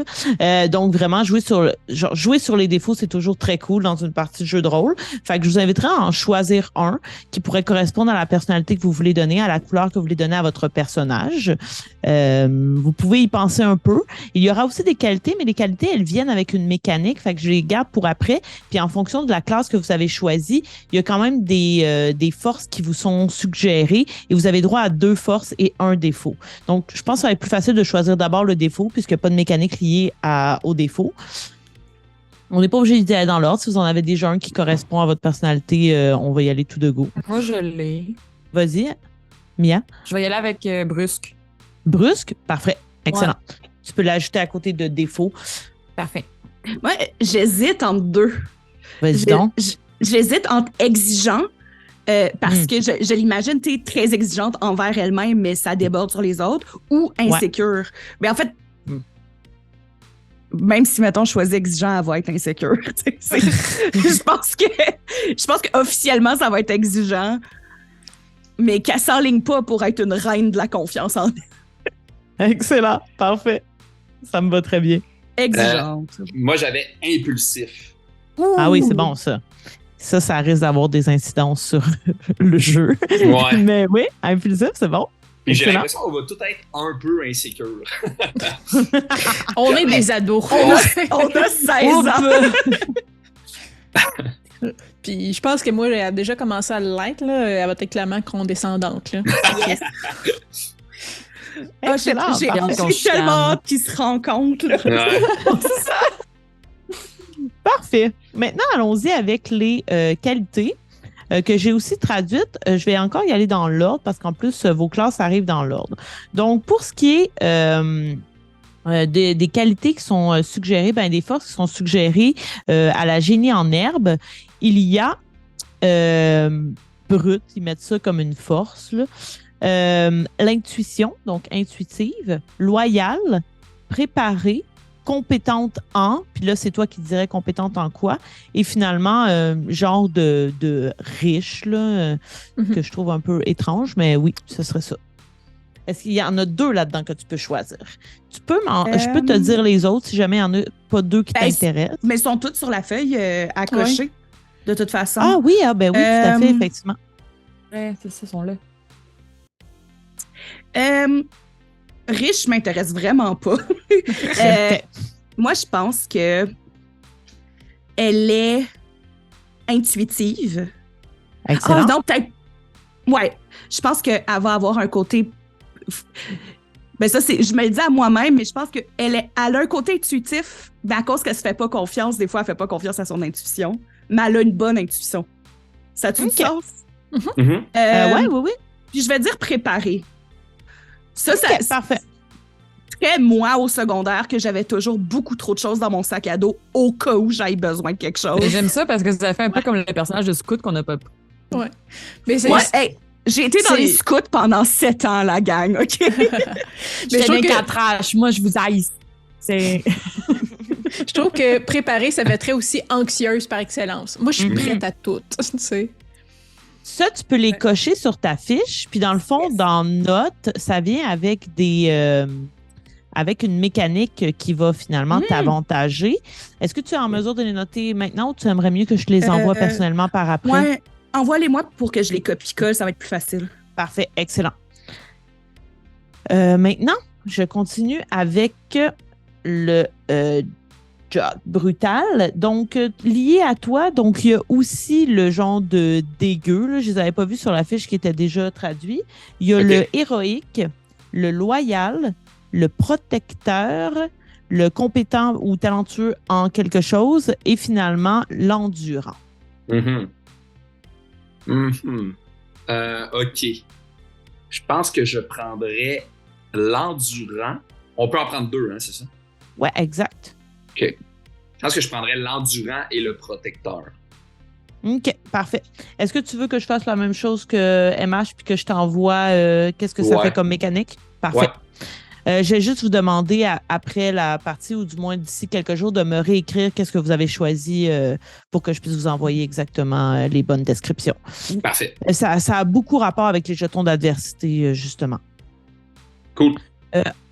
Donc, vraiment, jouer sur les défauts, c'est toujours très cool dans une partie de jeu de rôle. Fait que je vous inviterai à en choisir un qui pourrait correspondre à la personnalité que vous voulez donner, à la couleur que vous voulez donner à votre personnage. Vous pouvez y penser un peu. Il y aura aussi des qualités, mais les qualités, elles viennent avec une mécanique. Fait que je les garde pour après. Puis en fonction de la classe que vous avez choisie, il y a quand même des forces qui vous sont suggérées et vous avez droit à 2 forces et 1 défaut. Donc, je pense que ça va être plus facile de choisir d'abord le défaut puisqu'il n'y a pas de mécanique liée au défaut. On n'est pas obligé d'y aller dans l'ordre. Si vous en avez déjà un qui correspond à votre personnalité, on va y aller tout de go. Moi, je l'ai. Vas-y, Mia. Je vais y aller avec brusque. Brusque? Parfait. Excellent. Ouais. Tu peux l'ajouter à côté de défaut. Parfait. Moi, j'hésite entre deux. Vas-y donc. J'hésite entre exigeant, parce que je l'imagine, tu sais, très exigeante envers elle-même, mais ça déborde sur les autres, ou insécure. Mais en fait, même si, mettons, je choisis exigeant, elle va être insécure. Je pense que officiellement, ça va être exigeant, mais qu'elle s'enligne pas pour être une reine de la confiance en elle. Excellent. Parfait. Ça me va très bien. Exigeante. Moi, j'avais impulsif. Ah oui, c'est bon, ça. Ça risque d'avoir des incidences sur le jeu. Ouais. Mais oui, impulsif, c'est bon. Puis j'ai Excellent. l'impression qu'on va tout être un peu insécure. On est des ados. On a 16 ans. Puis je pense que moi, elle a déjà commencé à l'être. Là. Elle va être clairement condescendante. Là. Yes. Excellent. J'ai Parfait. tellement hâte qu'ils se rencontrent. Là. Ouais. C'est ça. Parfait. Maintenant, allons-y avec les qualités que j'ai aussi traduites. Je vais encore y aller dans l'ordre parce qu'en plus, vos classes arrivent dans l'ordre. Donc, pour ce qui est des qualités qui sont suggérées, des forces qui sont suggérées à la génie en herbe, il y a brut, ils mettent ça comme une force, là. L'intuition, donc intuitive, loyale, préparée, compétente en, puis là, c'est toi qui dirais compétente en quoi, et finalement, genre de riche, là, que je trouve un peu étrange, mais oui, ce serait ça. Est-ce qu'il y en a 2 là-dedans que tu peux choisir? Je peux te dire les autres si jamais il n'y en a pas 2 qui t'intéressent. Mais ils sont toutes sur la feuille à cocher, de toute façon. Ah oui, ben oui, tout à fait, effectivement. Ouais, c'est ça, ils sont là. Riche m'intéresse vraiment pas. Moi, je pense que elle est intuitive. Excellent. Non, peut-être. Ouais, je pense qu'elle va avoir un côté. Ben ça, je me le dis à moi-même, mais je pense qu'elle a un côté intuitif, mais à cause qu'elle se fait pas confiance, des fois, elle fait pas confiance à son intuition, mais elle a une bonne intuition. Ça a-tu du sens? Oui. Puis je vais dire préparer. Ça, parfait. Très moi au secondaire que j'avais toujours beaucoup trop de choses dans mon sac à dos au cas où j'aille besoin de quelque chose. Mais j'aime ça parce que ça fait un peu comme le personnage de scout qu'on n'a pas pris. Ouais. Mais c'est. J'ai été dans les scouts pendant 7 ans, la gang, OK? Mais je trouve que trash. Moi, je vous haïs. Je trouve que préparer, ça fait très aussi anxieuse par excellence. Moi, je suis prête à tout, tu sais. Ça, tu peux les cocher sur ta fiche, puis dans le fond, dans Notes, ça vient avec avec une mécanique qui va finalement t'avantager. Est-ce que tu es en mesure de les noter maintenant ou tu aimerais mieux que je te les envoie personnellement par après? Ouais, envoie-les-moi pour que je les copie-colle, ça va être plus facile. Parfait, excellent. Maintenant, je continue avec le job brutal. Donc, lié à toi, donc il y a aussi le genre de dégueu, là, je ne les avais pas vus sur la fiche qui était déjà traduit. Il y a le héroïque, le loyal, le protecteur, le compétent ou talentueux en quelque chose et finalement l'endurant. OK. Je pense que je prendrais l'endurant. On peut en prendre 2, hein, c'est ça? Ouais, exact. OK. Je pense que je prendrais l'endurant et le protecteur. OK, parfait. Est-ce que tu veux que je fasse la même chose que MH puis que je t'envoie qu'est-ce que ça fait comme mécanique? Parfait. Ouais. Je vais juste vous demander après la partie ou du moins d'ici quelques jours de me réécrire qu'est-ce que vous avez choisi pour que je puisse vous envoyer exactement les bonnes descriptions. Parfait. Ça a beaucoup rapport avec les jetons d'adversité, justement. Cool.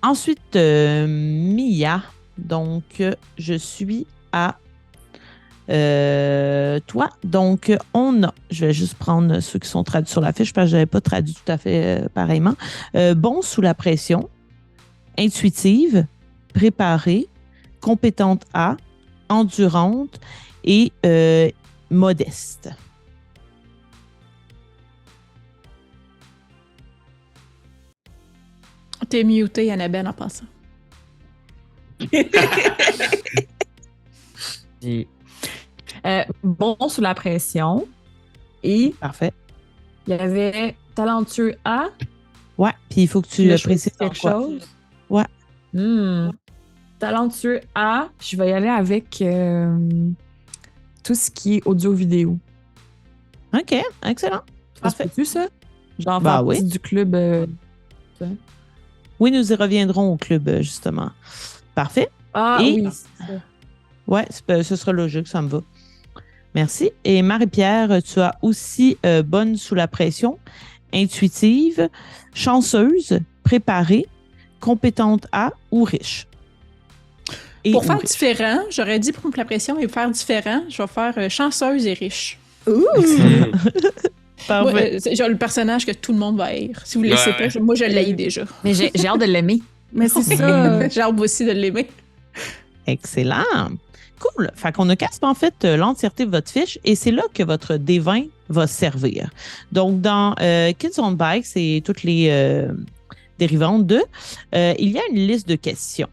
Ensuite, Mia. Donc, je suis à toi. Donc, je vais juste prendre ceux qui sont traduits sur la fiche parce que je n'avais pas traduit tout à fait pareillement. Bon sous la pression, intuitive, préparée, compétente à, endurante et modeste. T'es muté, Annabelle, en passant. Bon sous la pression. Et Parfait. il y avait talentueux à. Ouais, puis il faut que tu précises quelque chose. Ouais. Talentueux à. Je vais y aller avec tout ce qui est audio-vidéo. OK, excellent. Parfait. Tu ça? Genre, bah partie du club. Oui, nous y reviendrons au club, justement. Parfait. Ah et, oui. Ouais, ce sera logique, ça me va. Merci. Et Marie-Pierre, tu as aussi bonne sous la pression, intuitive, chanceuse, préparée, compétente à ou riche. Pour faire différent, j'aurais dit pour la pression et faire différent, je vais faire chanceuse et riche. Ouh! Parfait. Moi, genre le personnage que tout le monde va haïr. Si vous ne le laissez pas, moi je l'haïs déjà. Mais j'ai hâte de l'aimer. Mais c'est ça. J'ai hâte aussi de l'aimer. Excellent. Cool. Fait qu'on a quasiment fait l'entièreté de votre fiche et c'est là que votre D20 va servir. Donc, dans Kids on Bikes et toutes les dérivantes d'eux, il y a une liste de questions.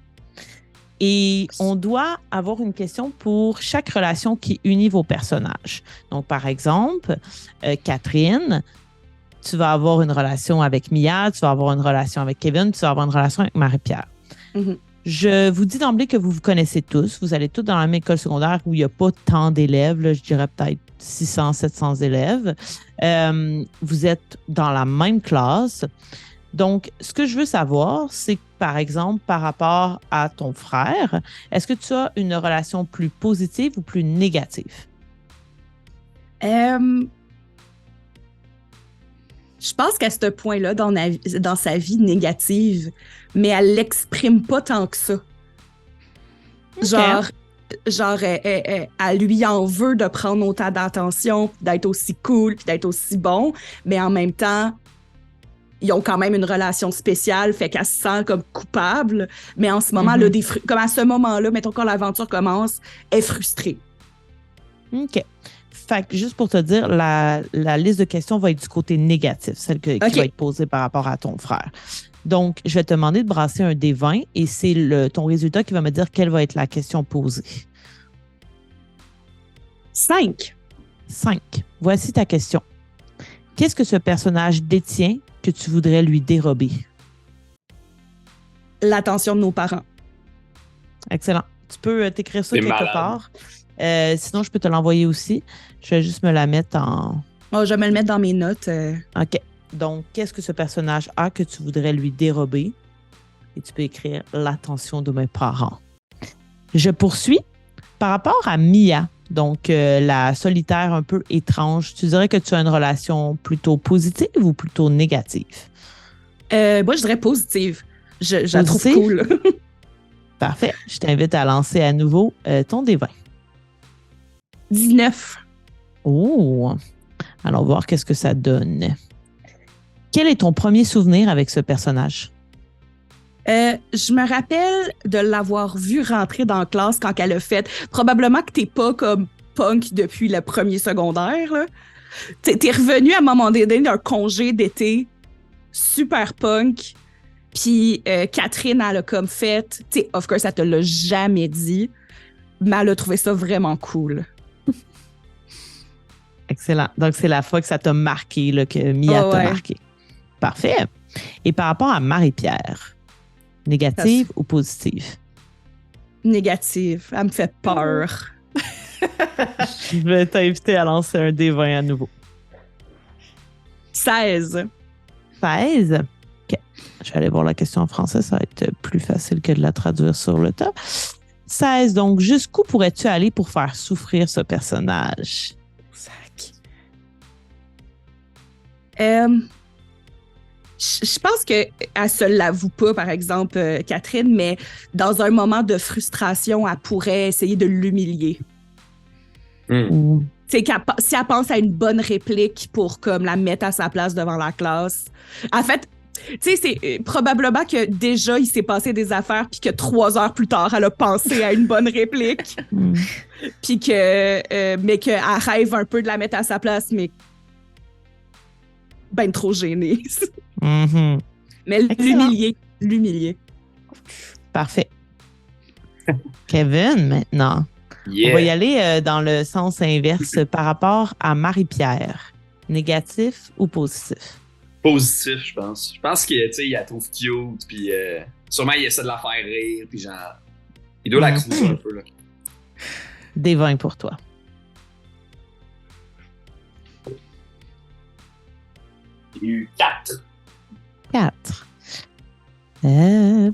Et on doit avoir une question pour chaque relation qui unit vos personnages. Donc, par exemple, Catherine, tu vas avoir une relation avec Mia, tu vas avoir une relation avec Kevin, tu vas avoir une relation avec Marie-Pierre. Mm-hmm. Je vous dis d'emblée que vous vous connaissez tous. Vous allez tous dans la même école secondaire où il n'y a pas tant d'élèves. Là, je dirais peut-être 600, 700 élèves. Vous êtes dans la même classe. Donc, ce que je veux savoir, c'est par exemple, par rapport à ton frère, est-ce que tu as une relation plus positive ou plus négative? Je pense qu'à ce point-là, dans sa vie négative, mais elle l'exprime pas tant que ça. Genre, elle lui en veut de prendre autant d'attention, d'être aussi cool, puis d'être aussi bon, mais en même temps, ils ont quand même une relation spéciale, fait qu'elle se sent comme coupable, mais en ce moment, là, comme à ce moment-là, mettons quand l'aventure commence, elle est frustrée. OK. Fait que juste pour te dire, la liste de questions va être du côté négatif, celle qui va être posée par rapport à ton frère. Donc, je vais te demander de brasser un des 20 et c'est ton résultat qui va me dire quelle va être la question posée. 5. 5. Voici ta question. Qu'est-ce que ce personnage détient que tu voudrais lui dérober? L'attention de nos parents. Excellent. Tu peux t'écrire ça quelque part. Sinon, je peux te l'envoyer aussi. Je vais juste me la mettre en... Oh, je vais me le mettre dans mes notes. OK. Donc, qu'est-ce que ce personnage a que tu voudrais lui dérober? Et tu peux écrire l'attention de mes parents. Je poursuis. Par rapport à Mia, donc la solitaire un peu étrange, tu dirais que tu as une relation plutôt positive ou plutôt négative? Moi, je dirais positive. Je la trouve cool. Parfait. Je t'invite à lancer à nouveau ton D20. 19. Oh! Allons voir qu'est-ce que ça donne. Quel est ton premier souvenir avec ce personnage? Je me rappelle de l'avoir vu rentrer dans la classe quand elle a fait. Probablement que t'es pas comme punk depuis le premier secondaire. Là. T'es revenu à un moment donné d'un congé d'été super punk. Puis Catherine, elle a comme fait. Tu sais, of course, elle te l'a jamais dit, mais elle a trouvé ça vraiment cool. Excellent. Donc, c'est la fois que ça t'a marqué, là, que Mia t'a marqué. Parfait. Et par rapport à Marie-Pierre, négative ou positive? Négative. Elle me fait peur. Je vais t'inviter à lancer un D20 à nouveau. 16. 16? OK. Je vais aller voir la question en français. Ça va être plus facile que de la traduire sur le tas. 16. Donc, jusqu'où pourrais-tu aller pour faire souffrir ce personnage? Je pense qu'elle se l'avoue pas, par exemple, Catherine, mais dans un moment de frustration, elle pourrait essayer de l'humilier. Si elle pense à une bonne réplique pour comme la mettre à sa place devant la classe. En fait, tu sais, c'est probablement que déjà, il s'est passé des affaires puis que 3 heures plus tard, elle a pensé à une bonne réplique. Puis mais qu'elle rêve un peu de la mettre à sa place, mais ben trop gênée. Mais l'humilier. Parfait. Kevin, maintenant. Yeah. On va y aller dans le sens inverse par rapport à Marie-Pierre. Négatif ou positif? Positif, je pense. Je pense qu'il la trouve cute, puis sûrement il essaie de la faire rire, puis genre, il doit la cruiser un peu, là. Des 20 pour toi. Il y a eu 4. 4.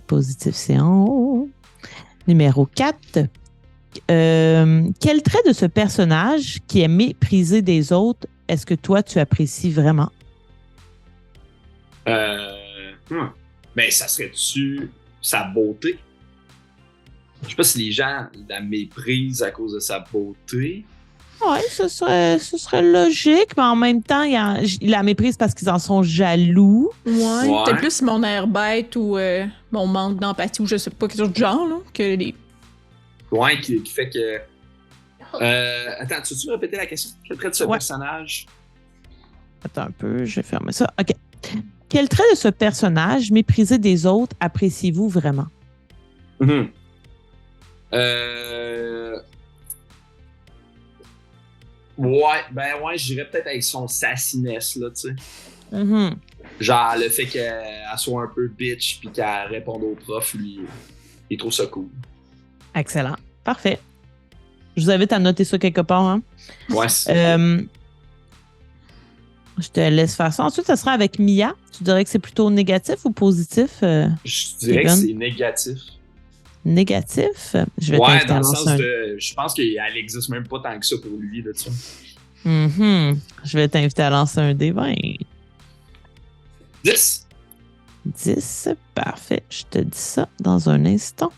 Positif, c'est en haut. Numéro 4. Quel trait de ce personnage qui est méprisé des autres est-ce que toi, tu apprécies vraiment? Ben, ça serait-tu sa beauté? Je sais pas si les gens la méprisent à cause de sa beauté. Oui, ce serait logique, mais en même temps, il la méprise parce qu'ils en sont jaloux. Ouais. Peut-être plus mon air bête ou mon manque d'empathie ou je sais pas, quelque chose de genre, là, que les... Ouais, qui fait que... attends, tu veux répéter la question? Quel trait de ce personnage? Attends un peu, je vais fermer ça. OK. Quel trait de ce personnage, méprisé des autres, appréciez-vous vraiment? Ouais, j'irais peut-être avec son sassiness, là, tu sais. Genre, le fait qu'elle soit un peu bitch puis qu'elle réponde au prof, lui, il trouve ça cool. Excellent. Parfait. Je vous invite à noter ça quelque part. Hein? Ouais. Je te laisse faire ça. Ensuite, ça sera avec Mia. Tu dirais que c'est plutôt négatif ou positif? Je dirais que c'est négatif. Négatif? Je vais ouais, t'inviter dans à le lancer sens un... de... Je pense qu'elle n'existe même pas tant que ça pour lui, là, tu sais. Je vais t'inviter à lancer un D20. 10. 10, parfait. Je te dis ça dans un instant.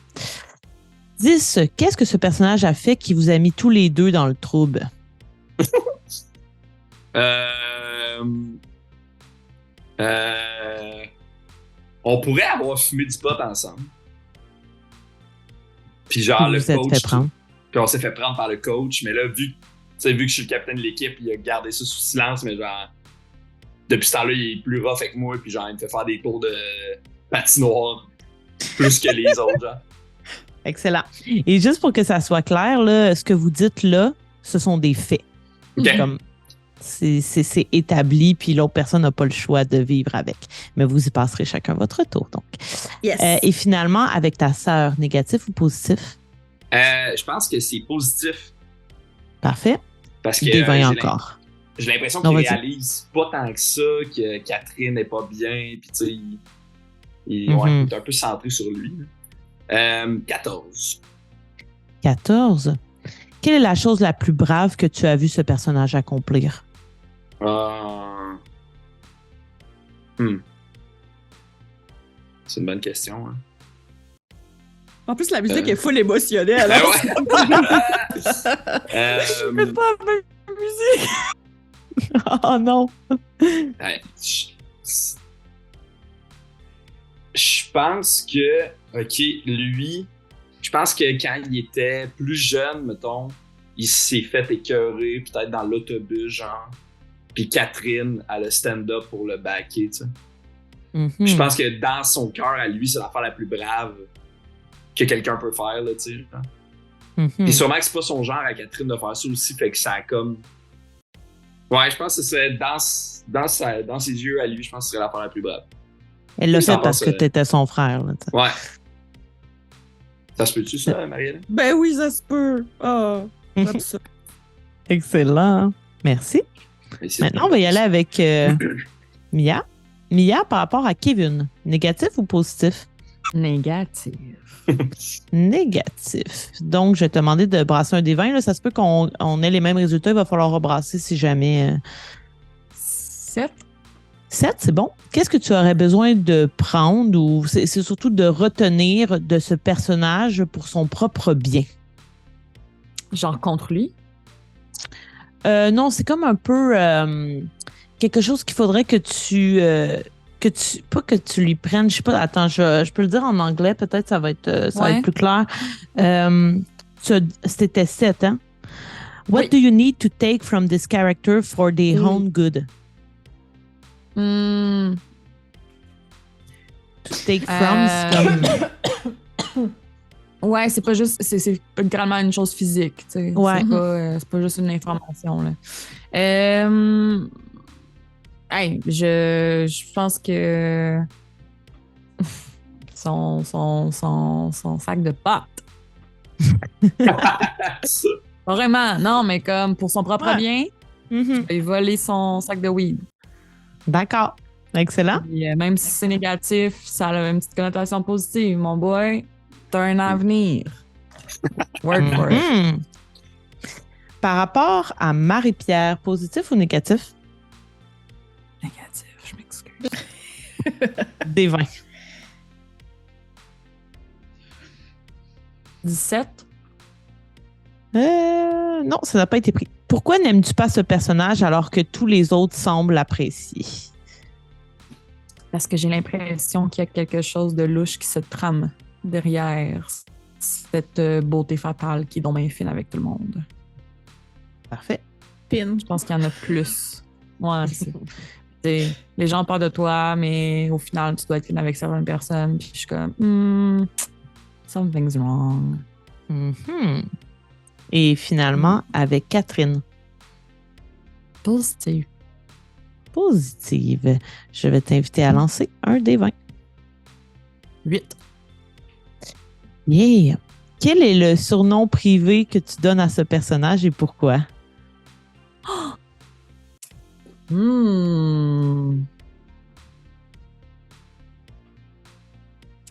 10, qu'est-ce que ce personnage a fait qui vous a mis tous les deux dans le trouble? On pourrait avoir fumé du pot ensemble. Puis genre, Vous le vous êtes coach... fait prendre. Puis on s'est fait prendre par le coach, mais là, vu que je suis le capitaine de l'équipe, il a gardé ça sous silence, mais genre... Depuis ce temps-là, il est plus rough avec moi, puis genre, il me fait faire des cours de patinoire plus que les autres, genre. Excellent. Et juste pour que ça soit clair, là, ce que vous dites là, ce sont des faits. OK. Comme c'est établi, puis l'autre personne n'a pas le choix de vivre avec. Mais vous y passerez chacun votre tour, donc. Yes. Et finalement, avec ta sœur, négatif ou positif? Je pense que c'est positif. Parfait. Parce que Dévaille encore. j'ai l'impression Non, qu'il vas-y. réalise pas tant que ça, que Catherine n'est pas bien, puis tu sais, il Mhm. est un peu centré sur lui. 14. 14. Quelle est la chose la plus brave que tu as vu ce personnage accomplir? C'est une bonne question. Hein. En plus, la musique est full émotionnelle. Ben Alors, ouais. pas la même musique! Oh non! Ouais, je pense que, OK, lui, je pense que quand il était plus jeune, mettons, il s'est fait écœurer, peut-être dans l'autobus, genre. Puis Catherine, elle a stand-up pour le backer, tu sais. Mhm. Je pense que dans son cœur, à lui, c'est l'affaire la plus brave que quelqu'un peut faire, là, tu sais. genre. Mhm. Et sûrement que c'est pas son genre à Catherine de faire ça aussi, fait que ça a comme... Ouais, je pense que c'est dans ses yeux, à lui, je pense que ce serait l'affaire la plus brave. Elle l'a Ça fait parce passe, que tu étais son frère. Là, tu sais. Ouais. Ça se peut-tu, ça, Marielle? ben oui, ça se peut. Ah, comme ça. Excellent. Merci. Maintenant, on va y aller avec Mia. Mia, par rapport à Kevin, négatif ou positif? Négatif. Négatif. Donc, je vais te demander de brasser un des 20. Là. Ça se peut qu'on ait les mêmes résultats. Il va falloir rebrasser si jamais. 7. 7, c'est bon. Qu'est-ce que tu aurais besoin de prendre ou c'est surtout de retenir de ce personnage pour son propre bien? Genre contre lui. Non, c'est comme un peu quelque chose qu'il faudrait que tu pas que tu lui prennes, je sais pas, attends, je peux le dire en anglais, peut-être ça va être plus clair. C'était 7, hein? What Oui. do you need to take from this character for their own good? Hmm. To take from, c'est comme... Ouais, c'est pas juste. C'est littéralement une chose physique. Tu sais. Ouais. C'est pas juste une information. Là. Hey, je pense que. Son sac de pâtes. Ça. Pas vraiment, non, mais comme pour son propre Ouais. bien, Mhm. il va voler son sac de weed. D'accord. Excellent. Puis, même si c'est négatif, ça a une petite connotation positive. Mon boy, t'as un avenir. Work for it. Mhm. Par rapport à Marie-Pierre, positif ou négatif? Négatif, je m'excuse. Des 20. 17. Non, ça n'a pas été pris. Pourquoi n'aimes-tu pas ce personnage alors que tous les autres semblent l'apprécier? Parce que j'ai l'impression qu'il y a quelque chose de louche qui se trame derrière cette beauté fatale qui est donc bien fine avec tout le monde. Parfait. Pin. Je pense qu'il y en a plus. Ouais, t'sais, les gens parlent de toi, mais au final, tu dois être fine avec certaines personnes. Puis je suis comme, something's wrong. Mhm. Et finalement, avec Catherine. Positive. Positive. Je vais t'inviter à lancer un des 20. 8. Yeah. Quel est le surnom privé que tu donnes à ce personnage et pourquoi?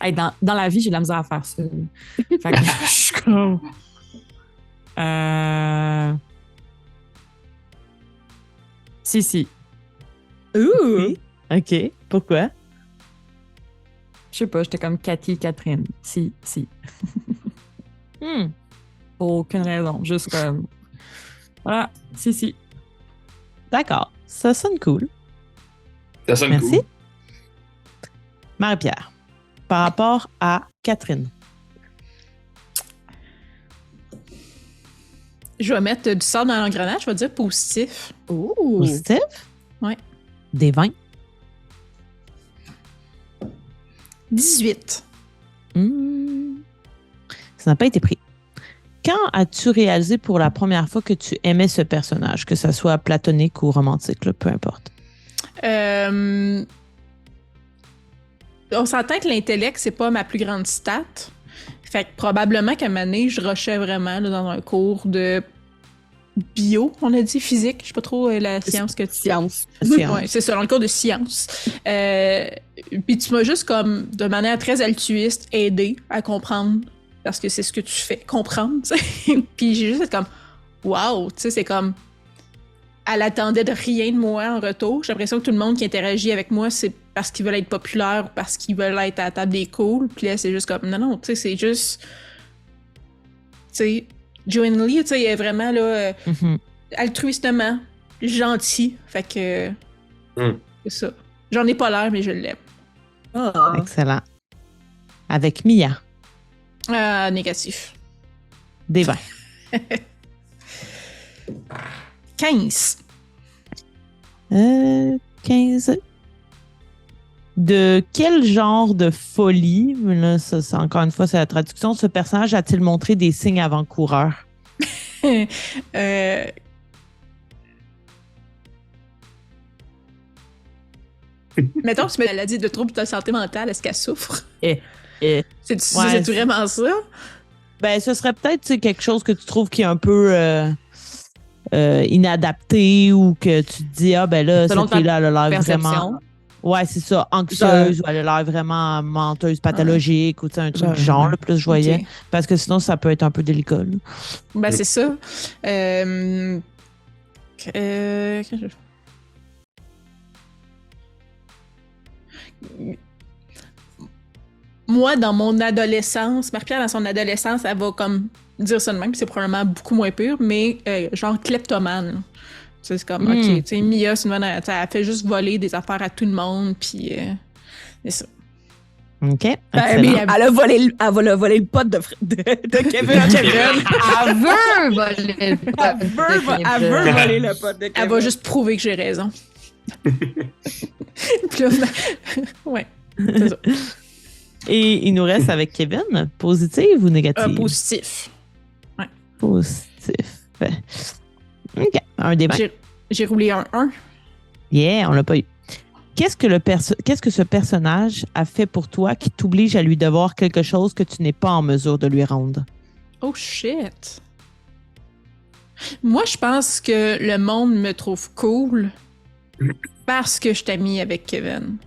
Hey, dans la vie, j'ai de la misère à faire ça. Fait que je suis comme... Si. Ouh! OK. Pourquoi? Je sais pas, j'étais comme Cathy, Catherine. Si. Pour aucune raison. Juste comme... Voilà, si. D'accord. Ça sonne cool. Ça sonne Merci. cool. Marie-Pierre, par rapport à Catherine. Je vais mettre du sable dans l'engrenage, je vais dire positif. Ouh! Positif? Ouais. Des 20. 18. Ça n'a pas été pris. Quand as-tu réalisé pour la première fois que tu aimais ce personnage, que ça soit platonique ou romantique, là, peu importe? On s'entend que l'intellect, c'est pas ma plus grande stat. Fait que probablement qu'à un moment donné, je rushais vraiment là, dans un cours de bio, on a dit physique. Je sais pas trop la science que tu... Science. Ouais, c'est ça, dans le cours de science. Puis tu m'as juste comme, de manière très altruiste, aidé à comprendre, parce que c'est ce que tu fais, comprendre, tu sais. Puis j'ai juste été comme, wow, tu sais, c'est comme, elle attendait de rien de moi en retour. J'ai l'impression que tout le monde qui interagit avec moi, c'est parce qu'ils veulent être populaires ou parce qu'ils veulent être à la table des cools. Puis là, c'est juste comme, non, tu sais, c'est juste, tu sais, genuinely, tu sais, elle est vraiment, là, altruistement, gentil. Fait que, c'est ça. J'en ai pas l'air, mais je l'aime. Ah. Excellent. Avec Mia, Négatif. des 20. 15. 15. De quel genre de folie, là, ça, encore une fois, c'est la traduction, ce personnage a-t-il montré des signes avant-coureurs? Mettons que tu m'as dit de troubles de santé mentale, est-ce qu'elle souffre? C'est Ouais, vraiment ça? Ben, ce serait peut-être tu sais, quelque chose que tu trouves qui est un peu inadapté ou que tu te dis, ah ben là, Selon cette fille-là, elle a l'air perception. vraiment... Ouais, c'est ça, anxieuse ou elle a l'air vraiment menteuse, pathologique ou tu sais, un truc du genre, là, plus je voyais. Ok. Parce que sinon, ça peut être un peu délicat. Là. Ben, c'est ça. Qu'est-ce que je- Moi, dans mon adolescence, Marie-Pierre, dans son adolescence, elle va comme dire ça de même, puis c'est probablement beaucoup moins pur, mais genre kleptomane. Là. Tu sais, c'est comme, ok, tu sais, Mia, c'est une bonne, elle fait juste voler des affaires à tout le monde, puis c'est ça. OK. Ben, excellent. mais elle a volé le pote de Kevin. Elle veut voler le pote de Elle veut Kevin. voler le pote de Kevin. Elle va juste prouver que j'ai raison. Puis là, ouais, c'est ça. Et il nous reste avec Kevin, positive ou négative? Positif. Positif. OK. Un débat. J'ai roulé un 1. Yeah, on l'a pas eu. Qu'est-ce que ce personnage a fait pour toi qui t'oblige à lui devoir quelque chose que tu n'es pas en mesure de lui rendre? Oh shit. Moi, je pense que le monde me trouve cool parce que je suis amie avec Kevin.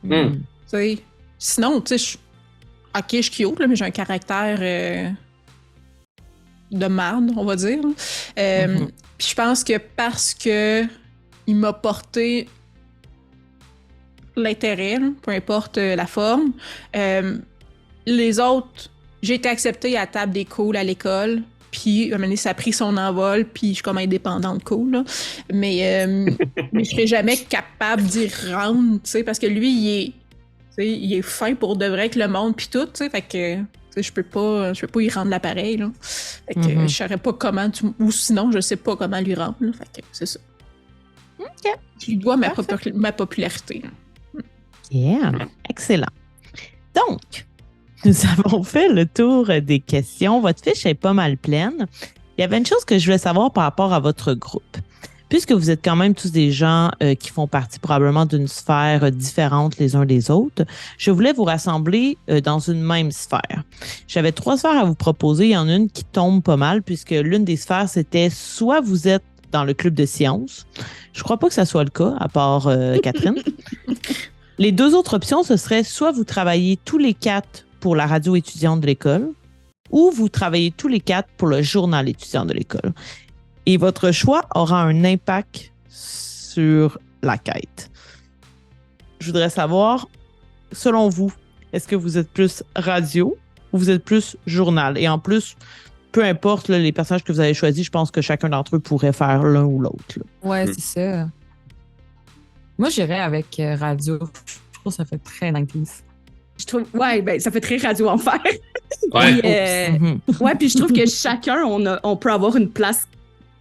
Tu sais, sinon, tu sais, ok, je suis cute, là, mais j'ai un caractère de marde, on va dire. Puis je pense que parce que il m'a porté l'intérêt, là, peu importe la forme, les autres, j'ai été acceptée à la table des cools à l'école. Puis, à un moment donné, ça a pris son envol, puis je suis comme indépendante cool, là. Mais je serais jamais capable d'y rendre, tu sais, parce que lui, il est fin pour de vrai avec le monde, puis tout, tu sais, fait que je peux pas y rendre l'appareil, là. Fait que je saurais pas comment, ou sinon, je sais pas comment lui rendre, là. Fait que c'est ça. OK. Je lui dois ma popularité. Yeah, excellent. Donc, nous avons fait le tour des questions. Votre fiche est pas mal pleine. Il y avait une chose que je voulais savoir par rapport à votre groupe. puisque vous êtes quand même tous des gens qui font partie probablement d'une sphère différente les uns des autres, je voulais vous rassembler dans une même sphère. J'avais 3 sphères à vous proposer. Il y en a une qui tombe pas mal, puisque l'une des sphères, c'était soit vous êtes dans le club de sciences. Je crois pas que ça soit le cas, à part Catherine. Les 2 autres options, ce serait soit vous travaillez tous les 4 pour la radio étudiante de l'école, ou vous travaillez tous les 4 pour le journal étudiant de l'école. Et votre choix aura un impact sur la quête. Je voudrais savoir, selon vous, est-ce que vous êtes plus radio ou vous êtes plus journal? Et en plus, peu importe là, les personnages que vous avez choisis, je pense que chacun d'entre eux pourrait faire l'un ou l'autre. Là. Ouais, c'est ça. Moi, j'irais avec radio. Je trouve que ça fait très 90s. Je trouve, ouais, ben, ça fait très radio enfer. Ouais. Puis, ouais, puis je trouve que chacun, on peut avoir une place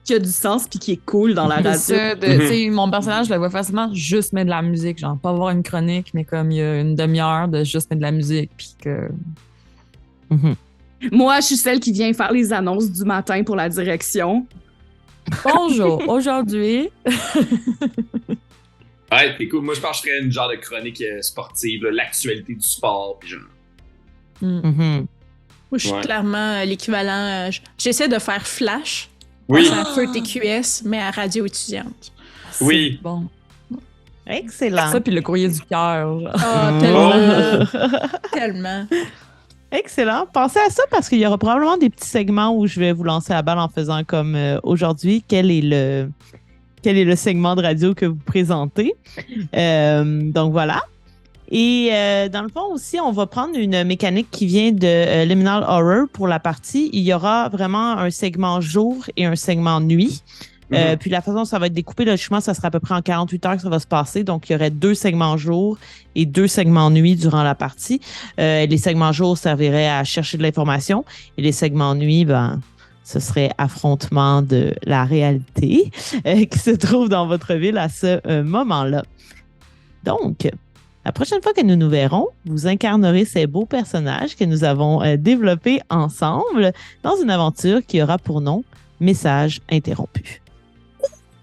qui a du sens puis qui est cool dans la radio. C'est ça, tu sais, mon personnage, je le vois facilement juste mettre de la musique. Genre, pas avoir une chronique, mais comme il y a une demi-heure de juste mettre de la musique. Puis que. Moi, je suis celle qui vient faire les annonces du matin pour la direction. Bonjour, aujourd'hui. Ouais, c'est cool. Moi, je pense que je ferais une genre de chronique sportive, là, l'actualité du sport, puis genre. Moi, je suis Ouais. clairement l'équivalent. J'essaie de faire Flash. Oui, À feu TQS, mais à radio étudiante. Oui. C'est bon. Excellent. Ça, puis le courrier du cœur. genre. Ah, tellement. Tellement. Excellent. Pensez à ça parce qu'il y aura probablement des petits segments où je vais vous lancer la balle en faisant comme aujourd'hui. Quel est le segment de radio que vous présentez? Donc voilà. Et dans le fond aussi, on va prendre une mécanique qui vient de Liminal Horror pour la partie. Il y aura vraiment un segment jour et un segment nuit. Puis la façon dont ça va être découpé, logiquement, ça sera à peu près en 48 heures que ça va se passer. Donc, il y aurait 2 segments jour et 2 segments nuit durant la partie. Les segments jour serviraient à chercher de l'information et les segments nuit, ben, ce serait affrontement de la réalité qui se trouve dans votre ville à ce moment-là. Donc, la prochaine fois que nous nous verrons, vous incarnerez ces beaux personnages que nous avons développés ensemble dans une aventure qui aura pour nom Message interrompu.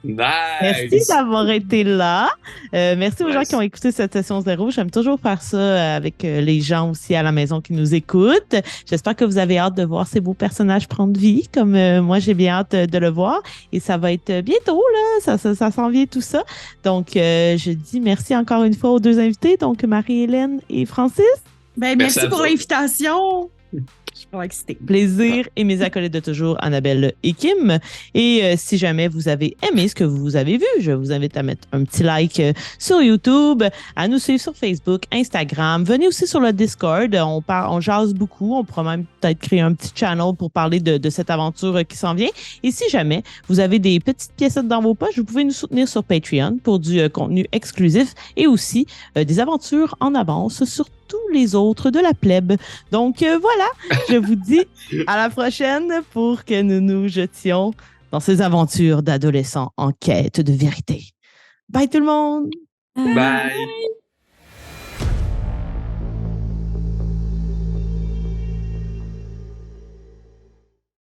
Nice! Merci d'avoir été là. Merci aux gens Nice. qui ont écouté cette session 0. J'aime toujours faire ça avec les gens aussi à la maison qui nous écoutent. J'espère que vous avez hâte de voir ces beaux personnages prendre vie, comme moi, j'ai bien hâte de le voir. Et ça va être bientôt, là. Ça s'en vient tout ça. Donc, je dis merci encore une fois aux 2 invités, donc Marie-Hélène et Francis. Ben, Merci merci à pour vous. l'invitation. Je suis pas excitée. Plaisir et mes acolytes de toujours, Annabelle et Kim. Et si jamais vous avez aimé ce que vous avez vu, je vous invite à mettre un petit like sur YouTube, à nous suivre sur Facebook, Instagram. Venez aussi sur le Discord. On jase beaucoup. On pourra même peut-être créer un petit channel pour parler de cette aventure qui s'en vient. Et si jamais vous avez des petites piécettes dans vos poches, vous pouvez nous soutenir sur Patreon pour du contenu exclusif et aussi des aventures en avance sur tous les autres de la plèbe. Donc voilà, je vous dis à la prochaine pour que nous nous jetions dans ces aventures d'adolescents en quête de vérité. Bye tout le monde! Bye!